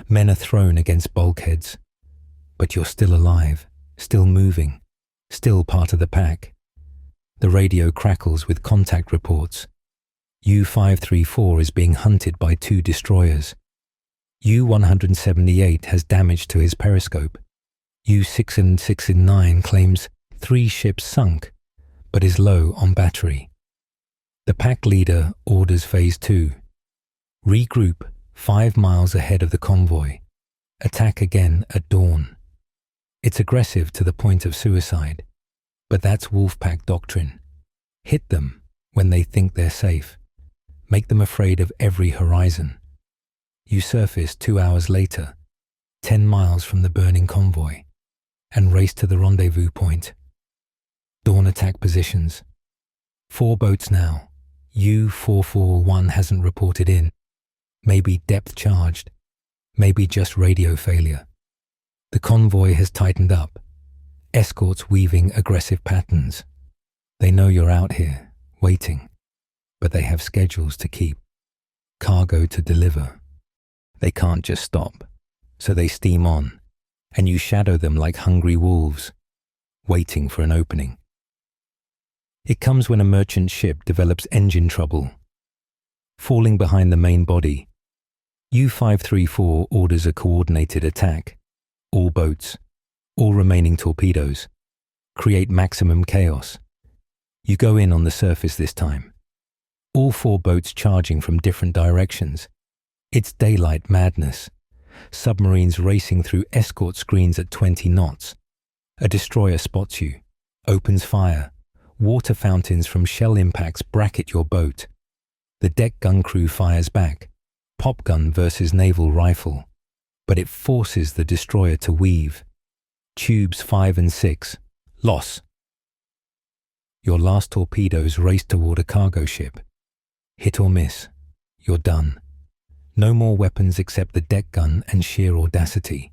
Men are thrown against bulkheads. But you're still alive, still moving, still part of the pack. The radio crackles with contact reports. U-534 is being hunted by 2 destroyers. U-178 has damage to his periscope. U-669 claims 3 ships sunk, but is low on battery. The pack leader orders Phase 2. Regroup 5 miles ahead of the convoy. Attack again at dawn. It's aggressive to the point of suicide, but that's Wolfpack doctrine. Hit them when they think they're safe. Make them afraid of every horizon. You surface 2 hours later, 10 miles from the burning convoy, and race to the rendezvous point. Dawn attack positions. 4 boats now. U-441 hasn't reported in. Maybe depth charged. Maybe just radio failure. The convoy has tightened up. Escorts weaving aggressive patterns. They know you're out here, waiting. But they have schedules to keep. Cargo to deliver. They can't just stop. So they steam on. And you shadow them like hungry wolves, waiting for an opening. It comes when a merchant ship develops engine trouble. Falling behind the main body, U-534 orders a coordinated attack. All boats, all remaining torpedoes, create maximum chaos. You go in on the surface this time. All 4 boats charging from different directions. It's daylight madness. Submarines racing through escort screens at 20 knots. A destroyer spots you, opens fire. Water fountains from shell impacts bracket your boat. The deck gun crew fires back. Pop gun versus naval rifle. But it forces the destroyer to weave. Tubes 5 and 6. Loss. Your last torpedoes race toward a cargo ship. Hit or miss. You're done. No more weapons except the deck gun and sheer audacity.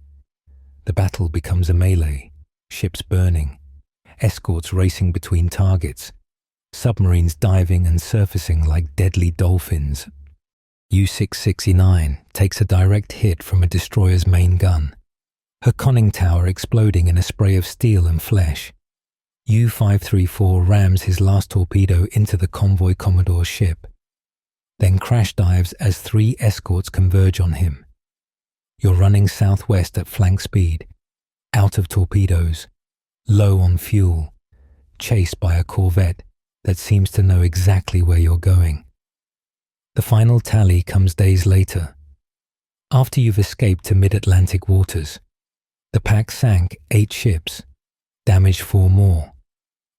The battle becomes a melee. Ships burning. Escorts racing between targets. Submarines diving and surfacing like deadly dolphins. U-669 takes a direct hit from a destroyer's main gun. Her conning tower exploding in a spray of steel and flesh. U-534 rams his last torpedo into the convoy commodore's ship. Then crash dives as 3 escorts converge on him. You're running southwest at flank speed, out of torpedoes, low on fuel, chased by a corvette that seems to know exactly where you're going. The final tally comes days later. After you've escaped to mid-Atlantic waters, the pack sank 8 ships, damaged 4 more.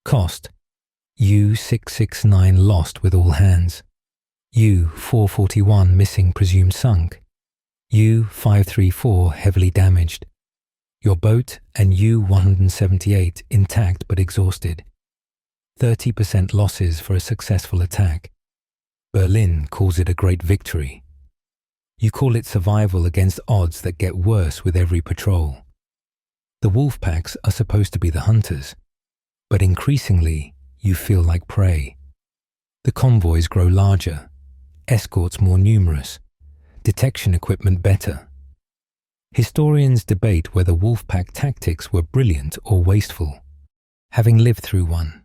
Cost, U-669 lost with all hands. U-441 missing presumed sunk. U-534 heavily damaged. Your boat and U-178 intact but exhausted. 30% losses for a successful attack. Berlin calls it a great victory. You call it survival against odds that get worse with every patrol. The wolf packs are supposed to be the hunters, but increasingly you feel like prey. The convoys grow larger, escorts more numerous, detection equipment better. Historians debate whether wolfpack tactics were brilliant or wasteful. Having lived through one,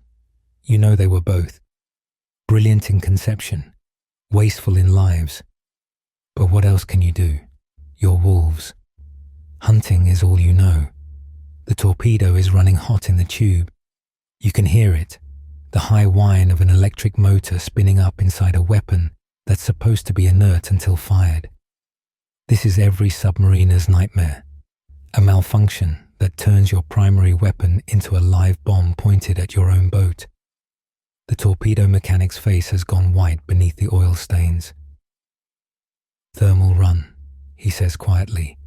you know they were both. Brilliant in conception, wasteful in lives. But what else can you do? You're wolves. Hunting is all you know. The torpedo is running hot in the tube. You can hear it, the high whine of an electric motor spinning up inside a weapon that's supposed to be inert until fired. This is every submariner's nightmare, a malfunction that turns your primary weapon into a live bomb pointed at your own boat. The torpedo mechanic's face has gone white beneath the oil stains. "Thermal run," he says quietly,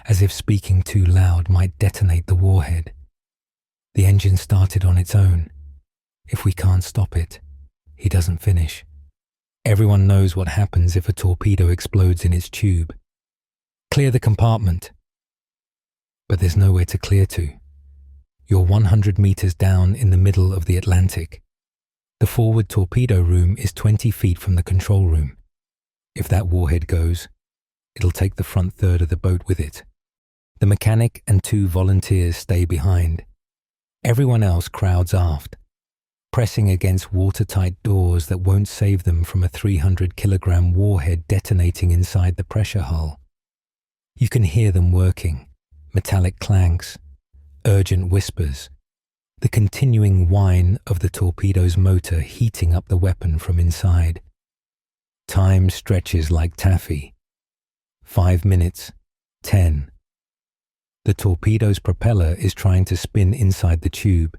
as if speaking too loud might detonate the warhead. The engine started on its own. If we can't stop it, he doesn't finish. Everyone knows what happens if a torpedo explodes in its tube. Clear the compartment. But there's nowhere to clear to. You're 100 meters down in the middle of the Atlantic. The forward torpedo room is 20 feet from the control room. If that warhead goes, it'll take the front third of the boat with it. The mechanic and 2 volunteers stay behind. Everyone else crowds aft, pressing against watertight doors that won't save them from a 300-kilogram warhead detonating inside the pressure hull. You can hear them working, metallic clanks, urgent whispers, the continuing whine of the torpedo's motor heating up the weapon from inside. Time stretches like taffy. 5 minutes, 10. The torpedo's propeller is trying to spin inside the tube,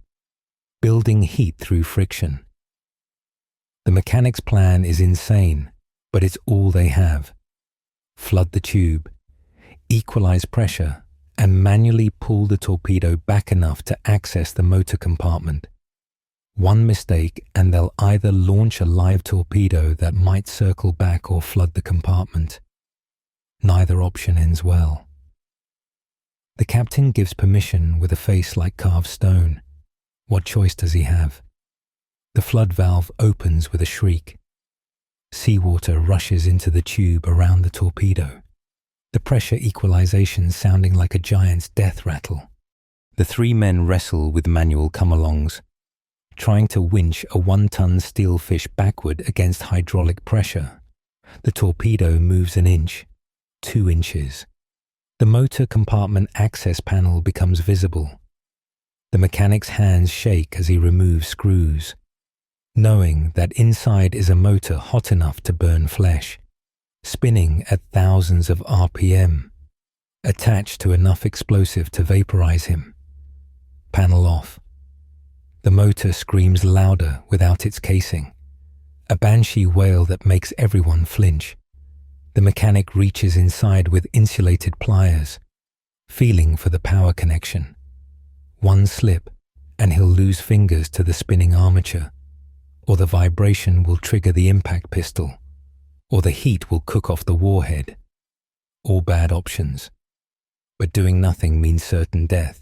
building heat through friction. The mechanics' plan is insane, but it's all they have. Flood the tube, equalize pressure, and manually pull the torpedo back enough to access the motor compartment. One mistake and they'll either launch a live torpedo that might circle back or flood the compartment. Neither option ends well. The captain gives permission with a face like carved stone. What choice does he have? The flood valve opens with a shriek. Seawater rushes into the tube around the torpedo, the pressure equalization sounding like a giant's death rattle. The three men wrestle with manual come-alongs, trying to winch a 1-ton steel fish backward against hydraulic pressure. The torpedo moves an inch, 2 inches. The motor compartment access panel becomes visible. The mechanic's hands shake as he removes screws, knowing that inside is a motor hot enough to burn flesh, spinning at thousands of RPM, attached to enough explosive to vaporize him. Panel off. The motor screams louder without its casing, a banshee wail that makes everyone flinch. The mechanic reaches inside with insulated pliers, feeling for the power connection. One slip, and he'll lose fingers to the spinning armature, or the vibration will trigger the impact pistol, or the heat will cook off the warhead. All bad options. But doing nothing means certain death.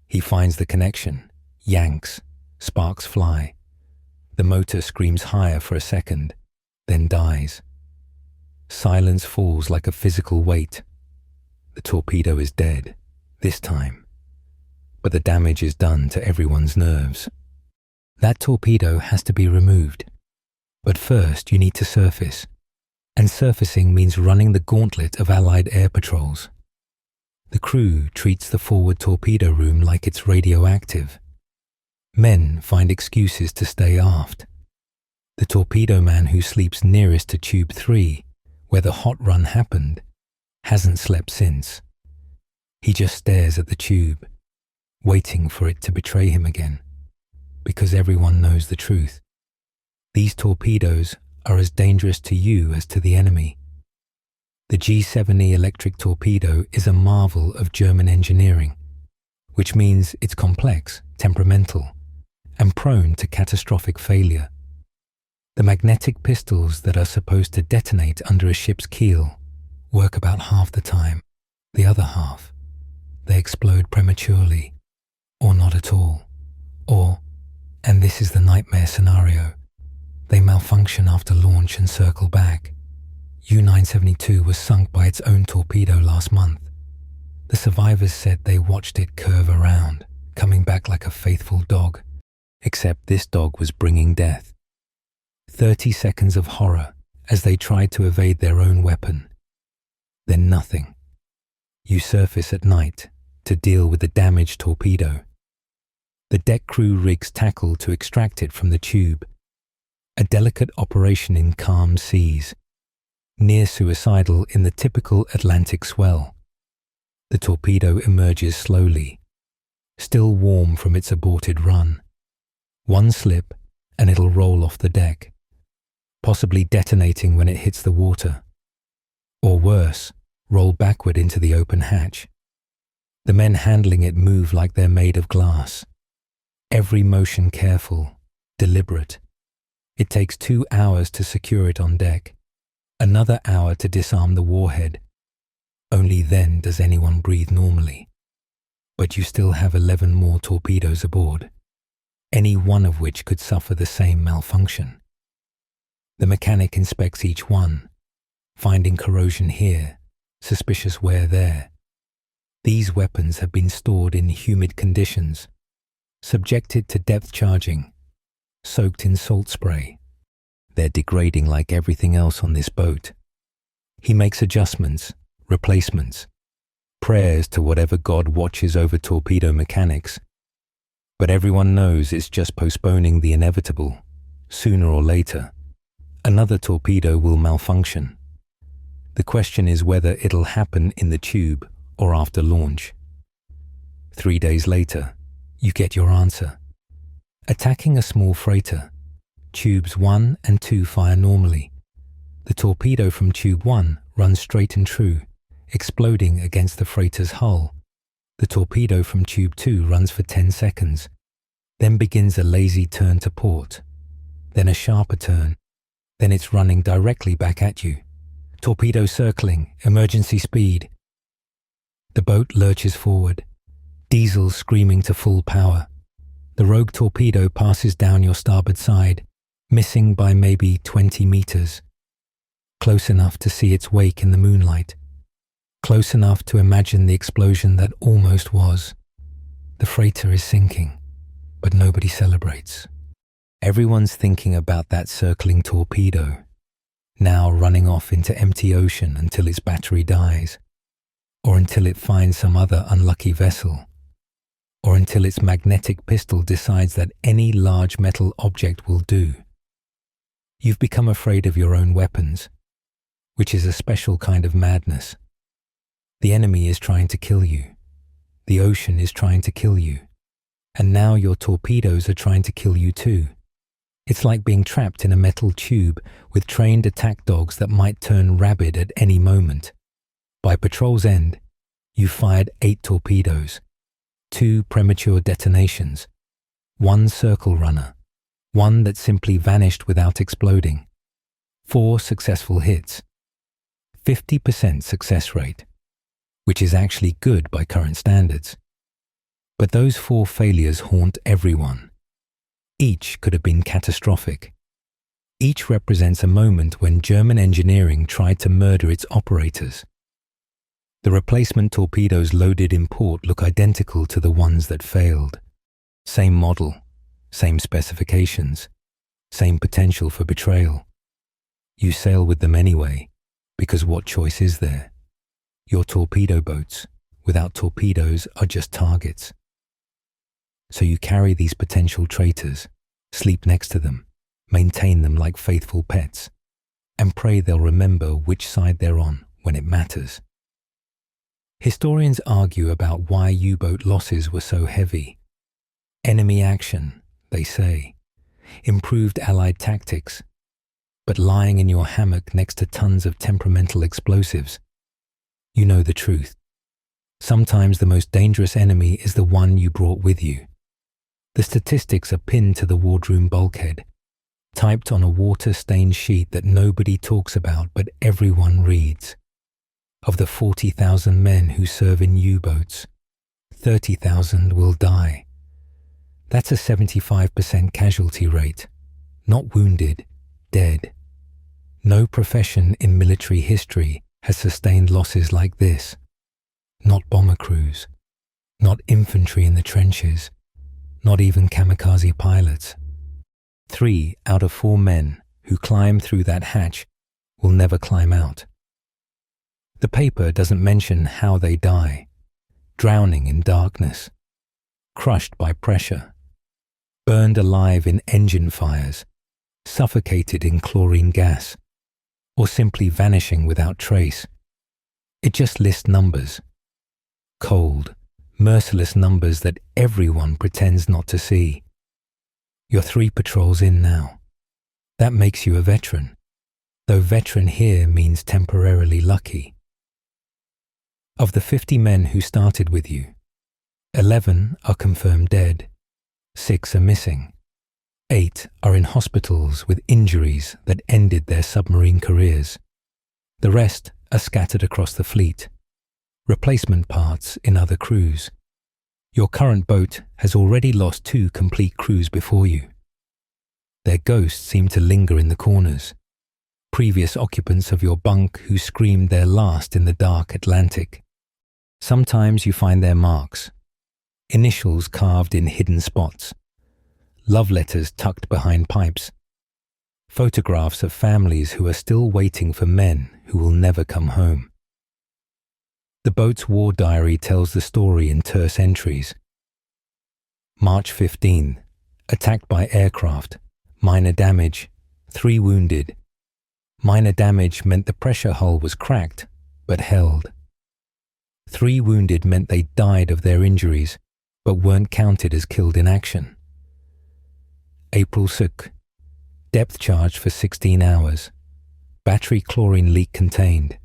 He finds the connection, yanks, sparks fly. The motor screams higher for a second, then dies. Silence falls like a physical weight. The torpedo is dead, this time. But the damage is done to everyone's nerves. That torpedo has to be removed. But first you need to surface. And surfacing means running the gauntlet of Allied air patrols. The crew treats the forward torpedo room like it's radioactive. Men find excuses to stay aft. The torpedo man who sleeps nearest to Tube 3, where the hot run happened, hasn't slept since. He just stares at the tube, waiting for it to betray him again, because everyone knows the truth. These torpedoes are as dangerous to you as to the enemy. The G7E electric torpedo is a marvel of German engineering, which means it's complex, temperamental, and prone to catastrophic failure. The magnetic pistols that are supposed to detonate under a ship's keel work about half the time. The other half, they explode prematurely, or not at all. Or, and this is the nightmare scenario, they malfunction after launch and circle back. U-972 was sunk by its own torpedo last month. The survivors said they watched it curve around, coming back like a faithful dog, except this dog was bringing death. 30 seconds of horror as they tried to evade their own weapon. Then nothing. You surface at night to deal with the damaged torpedo. The deck crew rigs tackle to extract it from the tube, a delicate operation in calm seas, near suicidal in the typical Atlantic swell. The torpedo emerges slowly, still warm from its aborted run. One slip and it'll roll off the deck, possibly detonating when it hits the water. Or worse, roll backward into the open hatch. The men handling it move like they're made of glass. Every motion careful, deliberate. It takes 2 hours to secure it on deck, another hour to disarm the warhead. Only then does anyone breathe normally. But you still have 11 more torpedoes aboard, any one of which could suffer the same malfunction. The mechanic inspects each one, finding corrosion here, suspicious wear there. These weapons have been stored in humid conditions, subjected to depth charging, soaked in salt spray. They're degrading like everything else on this boat. He makes adjustments, replacements, prayers to whatever God watches over torpedo mechanics. But everyone knows it's just postponing the inevitable. Sooner or later, another torpedo will malfunction. The question is whether it'll happen in the tube or after launch. 3 days later, you get your answer. Attacking a small freighter, Tubes 1 and 2 fire normally. The torpedo from Tube 1 runs straight and true, exploding against the freighter's hull. The torpedo from Tube 2 runs for 10 seconds, then begins a lazy turn to port, then a sharper turn, then it's running directly back at you. Torpedo circling, emergency speed. The boat lurches forward, diesel screaming to full power. The rogue torpedo passes down your starboard side, missing by maybe 20 meters. Close enough to see its wake in the moonlight. Close enough to imagine the explosion that almost was. The freighter is sinking, but nobody celebrates. Everyone's thinking about that circling torpedo, now running off into empty ocean until its battery dies, or until it finds some other unlucky vessel, or until its magnetic pistol decides that any large metal object will do. You've become afraid of your own weapons, which is a special kind of madness. The enemy is trying to kill you. The ocean is trying to kill you. And now your torpedoes are trying to kill you too. It's like being trapped in a metal tube with trained attack dogs that might turn rabid at any moment. By patrol's end, you fired 8 torpedoes, 2 premature detonations, 1 circle runner, 1 that simply vanished without exploding, 4 successful hits, 50% success rate, which is actually good by current standards. But those 4 failures haunt everyone. Each could have been catastrophic. Each represents a moment when German engineering tried to murder its operators. The replacement torpedoes loaded in port look identical to the ones that failed. Same model, same specifications, same potential for betrayal. You sail with them anyway, because what choice is there? Your torpedo boats, without torpedoes, are just targets. So you carry these potential traitors, sleep next to them, maintain them like faithful pets, and pray they'll remember which side they're on when it matters. Historians argue about why U-boat losses were so heavy. Enemy action, they say, improved Allied tactics, but lying in your hammock next to tons of temperamental explosives, you know the truth. Sometimes the most dangerous enemy is the one you brought with you. The statistics are pinned to the wardroom bulkhead, typed on a water-stained sheet that nobody talks about but everyone reads. Of the 40,000 men who serve in U-boats, 30,000 will die. That's a 75% casualty rate, not wounded, dead. No profession in military history has sustained losses like this. Not bomber crews, not infantry in the trenches, not even kamikaze pilots. 3 out of 4 men who climb through that hatch will never climb out. The paper doesn't mention how they die: drowning in darkness, crushed by pressure, burned alive in engine fires, suffocated in chlorine gas, or simply vanishing without trace. It just lists numbers. Cold, merciless numbers that everyone pretends not to see. You're 3 patrols in now. That makes you a veteran, though veteran here means temporarily lucky. Of the 50 men who started with you, 11 are confirmed dead, 6 are missing, 8 are in hospitals with injuries that ended their submarine careers. The rest are scattered across the fleet, replacement parts in other crews. Your current boat has already lost 2 complete crews before you. Their ghosts seem to linger in the corners, previous occupants of your bunk who screamed their last in the dark Atlantic. Sometimes you find their marks, initials carved in hidden spots, love letters tucked behind pipes, photographs of families who are still waiting for men who will never come home. The boat's war diary tells the story in terse entries. March 15, attacked by aircraft, minor damage, 3 wounded. Minor damage meant the pressure hull was cracked, but held. 3 wounded meant they died of their injuries, but weren't counted as killed in action. April 6, Depth charged for 16 hours. Battery chlorine leak contained.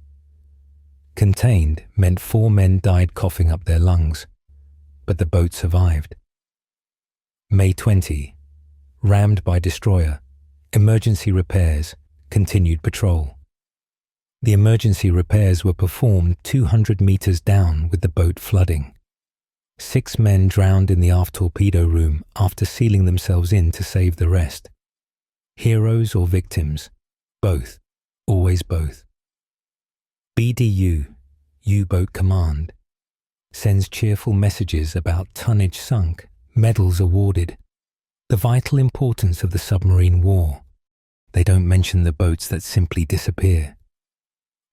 Contained meant 4 men died coughing up their lungs, but the boat survived. May 20. Rammed by destroyer. Emergency repairs. Continued patrol. The emergency repairs were performed 200 meters down with the boat flooding. 6 men drowned in the aft torpedo room after sealing themselves in to save the rest. Heroes or victims? Both. Always both. BDU, U-Boat Command, sends cheerful messages about tonnage sunk, medals awarded, the vital importance of the submarine war. They don't mention the boats that simply disappear.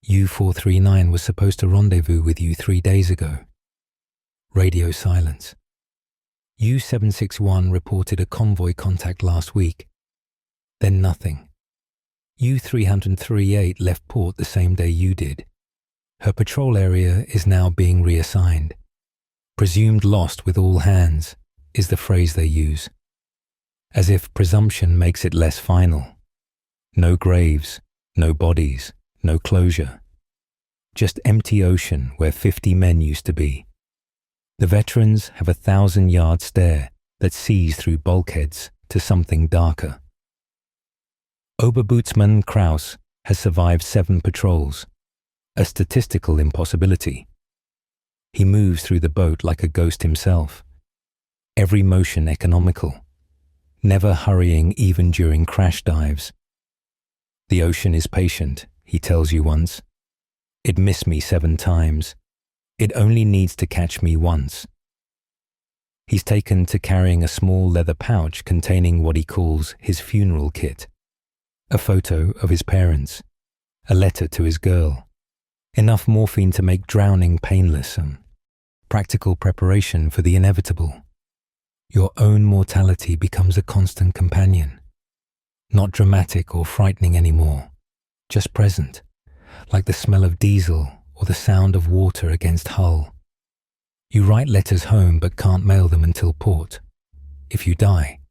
U-439 was supposed to rendezvous with you 3 days ago. Radio silence. U-761 reported a convoy contact last week. Then nothing. U-338 left port the same day you did. Her patrol area is now being reassigned. Presumed lost with all hands is the phrase they use. As if presumption makes it less final. No graves, no bodies, no closure. Just empty ocean where 50 men used to be. The veterans have a 1,000-yard stare that sees through bulkheads to something darker. Oberbootsman Kraus has survived 7 patrols, a statistical impossibility. He moves through the boat like a ghost himself, every motion economical, never hurrying even during crash dives. The ocean is patient, he tells you once. It missed me 7 times. It only needs to catch me once. He's taken to carrying a small leather pouch containing what he calls his funeral kit. A photo of his parents, a letter to his girl, enough morphine to make drowning painless, and practical preparation for the inevitable. Your own mortality becomes a constant companion, not dramatic or frightening anymore, just present, like the smell of diesel or the sound of water against hull. You write letters home but can't mail them until port. If you die,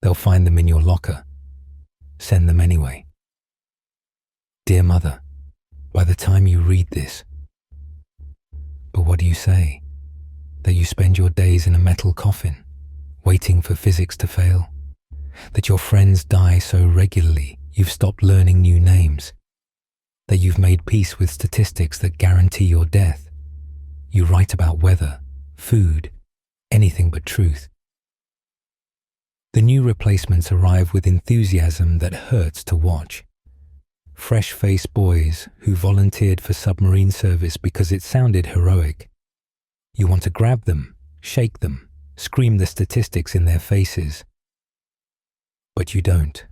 they'll find them in your locker. Send them anyway. Dear Mother, by the time you read this. But what do you say? That you spend your days in a metal coffin, waiting for physics to fail? That your friends die so regularly you've stopped learning new names? That you've made peace with statistics that guarantee your death? You write about weather, food, anything but truth. The new replacements arrive with enthusiasm that hurts to watch. Fresh-faced boys who volunteered for submarine service because it sounded heroic. You want to grab them, shake them, scream the statistics in their faces. But you don't.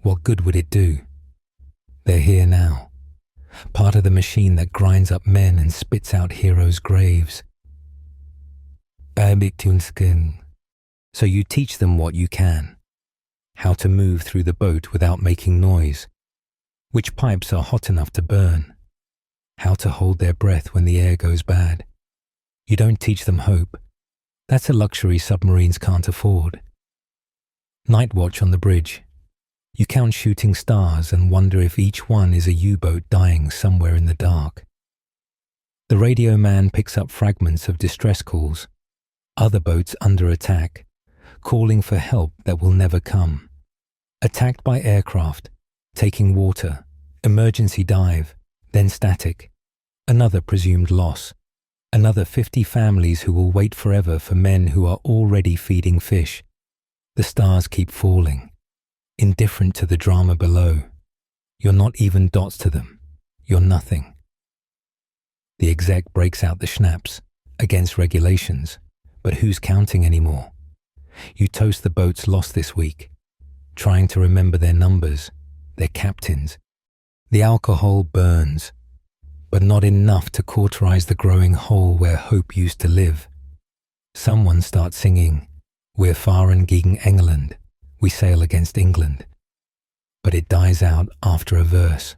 What good would it do? They're here now, part of the machine that grinds up men and spits out heroes' graves. So you teach them what you can. How to move through the boat without making noise. Which pipes are hot enough to burn. How to hold their breath when the air goes bad. You don't teach them hope. That's a luxury submarines can't afford. Night watch on the bridge. You count shooting stars and wonder if each one is a U-boat dying somewhere in the dark. The radio man picks up fragments of distress calls. Other boats under attack, calling for help that will never come. Attacked by aircraft, taking water, emergency dive, then static. Another presumed loss. Another 50 families who will wait forever for men who are already feeding fish. The stars keep falling. Indifferent to the drama below. You're not even dots to them. You're nothing. The exec breaks out the schnapps, against regulations, but who's counting anymore? You toast the boats lost this week, trying to remember their numbers, their captains. The alcohol burns, but not enough to cauterize the growing hole where hope used to live. Someone starts singing, "We're fahren gegen England." We sail against England. But it dies out after a verse.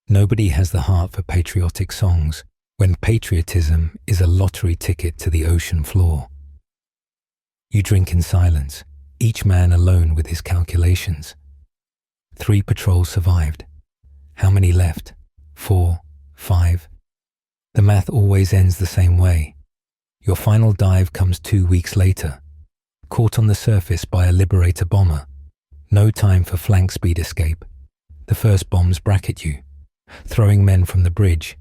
Nobody has the heart for patriotic songs when patriotism is a lottery ticket to the ocean floor. You drink in silence, each man alone with his calculations. 3 patrols survived. How many left? 4, 5. The math always ends the same way. Your final dive comes 2 weeks later, caught on the surface by a Liberator bomber. No time for flank speed escape. The first bombs bracket you, throwing men from the bridge.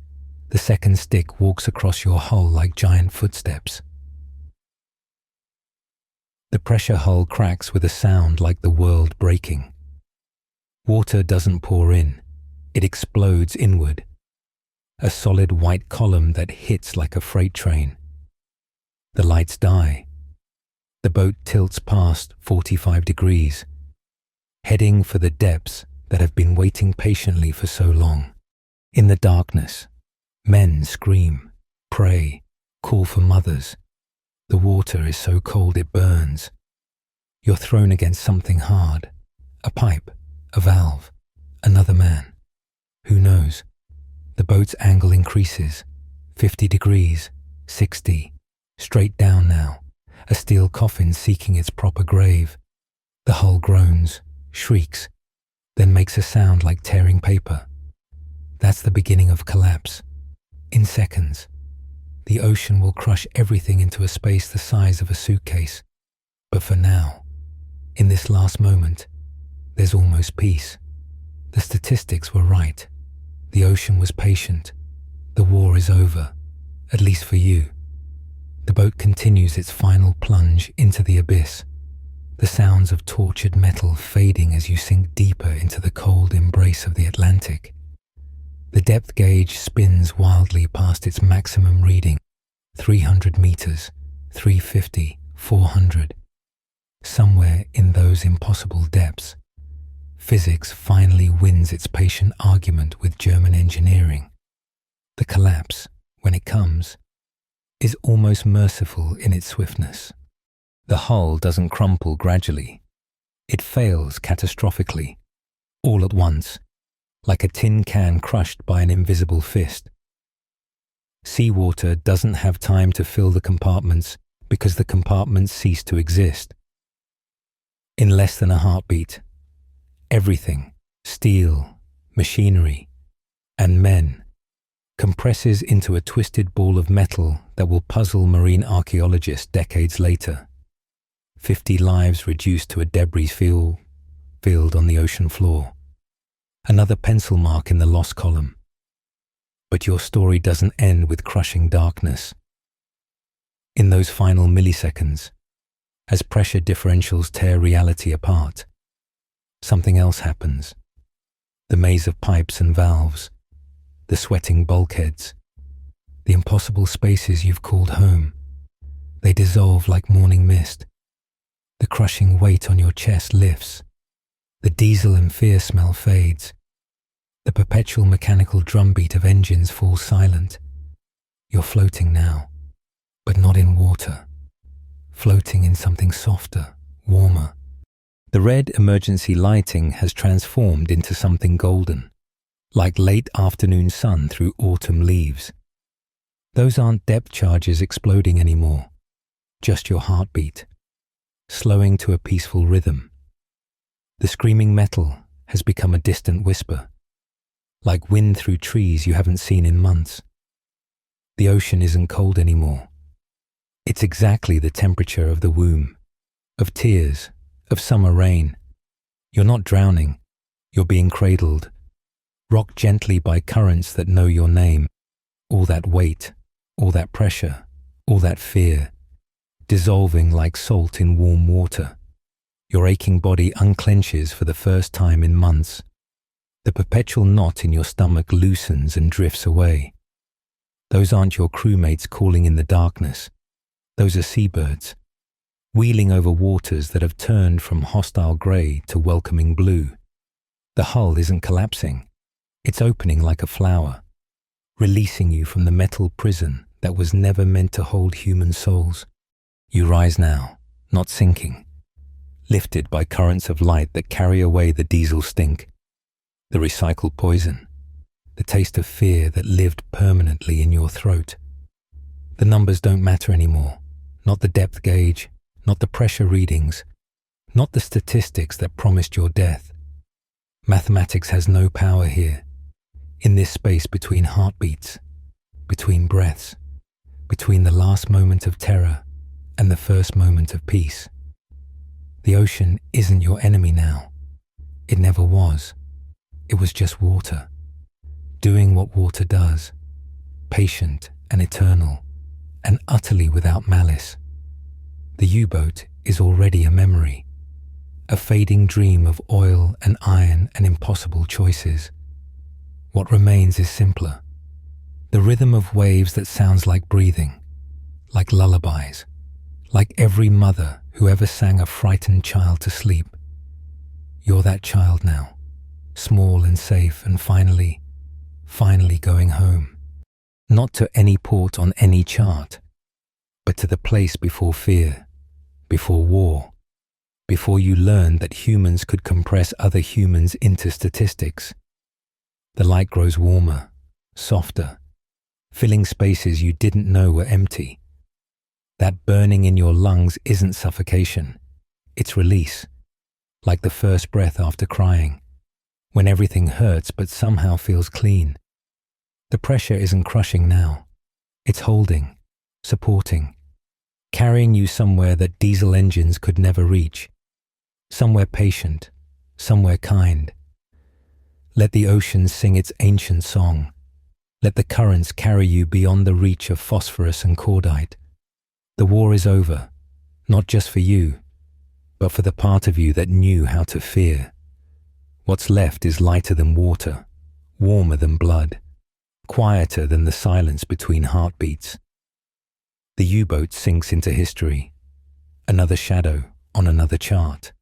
The second stick walks across your hull like giant footsteps. The pressure hull cracks with a sound like the world breaking. Water doesn't pour in, it explodes inward. A solid white column that hits like a freight train. The lights die. The boat tilts past 45 degrees, heading for the depths that have been waiting patiently for so long. In the darkness, men scream, pray, call for mothers. The water is so cold it burns. You're thrown against something hard, a pipe, a valve, another man. Who knows? The boat's angle increases, 50 degrees, 60, straight down now, a steel coffin seeking its proper grave. The hull groans, shrieks, then makes a sound like tearing paper. That's the beginning of collapse. In seconds, the ocean will crush everything into a space the size of a suitcase. But for now, in this last moment, there's almost peace. The statistics were right. The ocean was patient. The war is over, at least for you. The boat continues its final plunge into the abyss, the sounds of tortured metal fading as you sink deeper into the cold embrace of the Atlantic. The depth gauge spins wildly past its maximum reading, 300 meters, 350, 400. Somewhere in those impossible depths, physics finally wins its patient argument with German engineering. The collapse, when it comes, is almost merciful in its swiftness. The hull doesn't crumple gradually. It fails catastrophically, all at once, like a tin can crushed by an invisible fist. Seawater doesn't have time to fill the compartments because the compartments cease to exist. In less than a heartbeat, everything, steel, machinery, and men, compresses into a twisted ball of metal that will puzzle marine archaeologists decades later. 50 lives reduced to a debris field on the ocean floor. Another pencil mark in the loss column. But your story doesn't end with crushing darkness. In those final milliseconds, as pressure differentials tear reality apart, something else happens. The maze of pipes and valves, the sweating bulkheads, the impossible spaces you've called home, they dissolve like morning mist. The crushing weight on your chest lifts. The diesel and fear smell fades. The perpetual mechanical drumbeat of engines falls silent. You're floating now, but not in water. Floating in something softer, warmer. The red emergency lighting has transformed into something golden, like late afternoon sun through autumn leaves. Those aren't depth charges exploding anymore, just your heartbeat, slowing to a peaceful rhythm. The screaming metal has become a distant whisper, like wind through trees you haven't seen in months. The ocean isn't cold anymore. It's exactly the temperature of the womb, of tears, of summer rain. You're not drowning, you're being cradled, rocked gently by currents that know your name. All that weight, all that pressure, all that fear, dissolving like salt in warm water. Your aching body unclenches for the first time in months. The perpetual knot in your stomach loosens and drifts away. Those aren't your crewmates calling in the darkness. Those are seabirds, wheeling over waters that have turned from hostile grey to welcoming blue. The hull isn't collapsing. It's opening like a flower, releasing you from the metal prison that was never meant to hold human souls. You rise now, not sinking, lifted by currents of light that carry away the diesel stink, the recycled poison, the taste of fear that lived permanently in your throat. The numbers don't matter anymore, not the depth gauge, not the pressure readings, not the statistics that promised your death. Mathematics has no power here. In this space between heartbeats, between breaths, between the last moment of terror and the first moment of peace. The ocean isn't your enemy now. It never was. It was just water, doing what water does, patient and eternal, and utterly without malice. The U-boat is already a memory, a fading dream of oil and iron and impossible choices. What remains is simpler. The rhythm of waves that sounds like breathing, like lullabies, like every mother who ever sang a frightened child to sleep. You're that child now, small and safe and finally going home. Not to any port on any chart, but to the place before fear, before war, before you learned that humans could compress other humans into statistics. The light grows warmer, softer, filling spaces you didn't know were empty. That burning in your lungs isn't suffocation, it's release, like the first breath after crying, when everything hurts but somehow feels clean. The pressure isn't crushing now, it's holding, supporting, carrying you somewhere that diesel engines could never reach, somewhere patient, somewhere kind. Let the ocean sing its ancient song. Let the currents carry you beyond the reach of phosphorus and cordite. The war is over, not just for you, but for the part of you that knew how to fear. What's left is lighter than water, warmer than blood, quieter than the silence between heartbeats. The U-boat sinks into history, another shadow on another chart,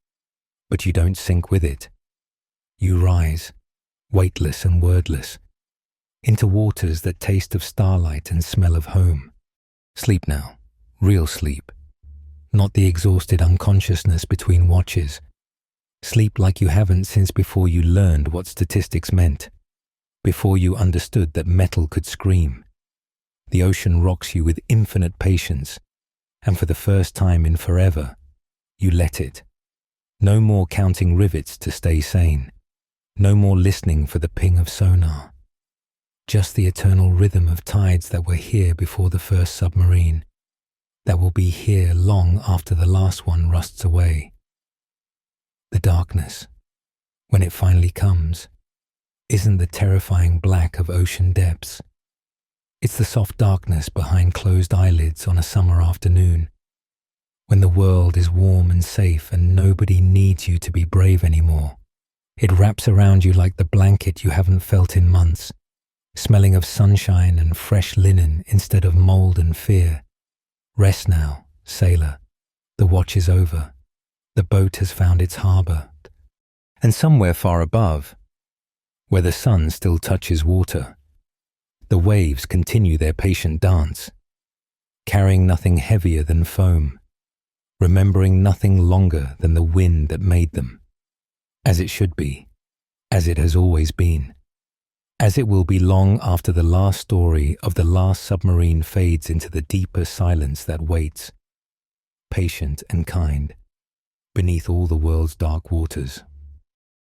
but you don't sink with it. You rise, weightless and wordless, into waters that taste of starlight and smell of home. Sleep now, real sleep, not the exhausted unconsciousness between watches. Sleep like you haven't since before you learned what statistics meant, before you understood that metal could scream. The ocean rocks you with infinite patience, and for the first time in forever, you let it. No more counting rivets to stay sane. No more listening for the ping of sonar. Just the eternal rhythm of tides that were here before the first submarine, that will be here long after the last one rusts away. The darkness, when it finally comes, isn't the terrifying black of ocean depths. It's the soft darkness behind closed eyelids on a summer afternoon, when the world is warm and safe and nobody needs you to be brave anymore. It wraps around you like the blanket you haven't felt in months, smelling of sunshine and fresh linen instead of mold and fear. Rest now, sailor. The watch is over. The boat has found its harbour. And somewhere far above, where the sun still touches water, the waves continue their patient dance, carrying nothing heavier than foam, remembering nothing longer than the wind that made them. As it should be, as it has always been, as it will be long after the last story of the last submarine fades into the deeper silence that waits, patient and kind, beneath all the world's dark waters.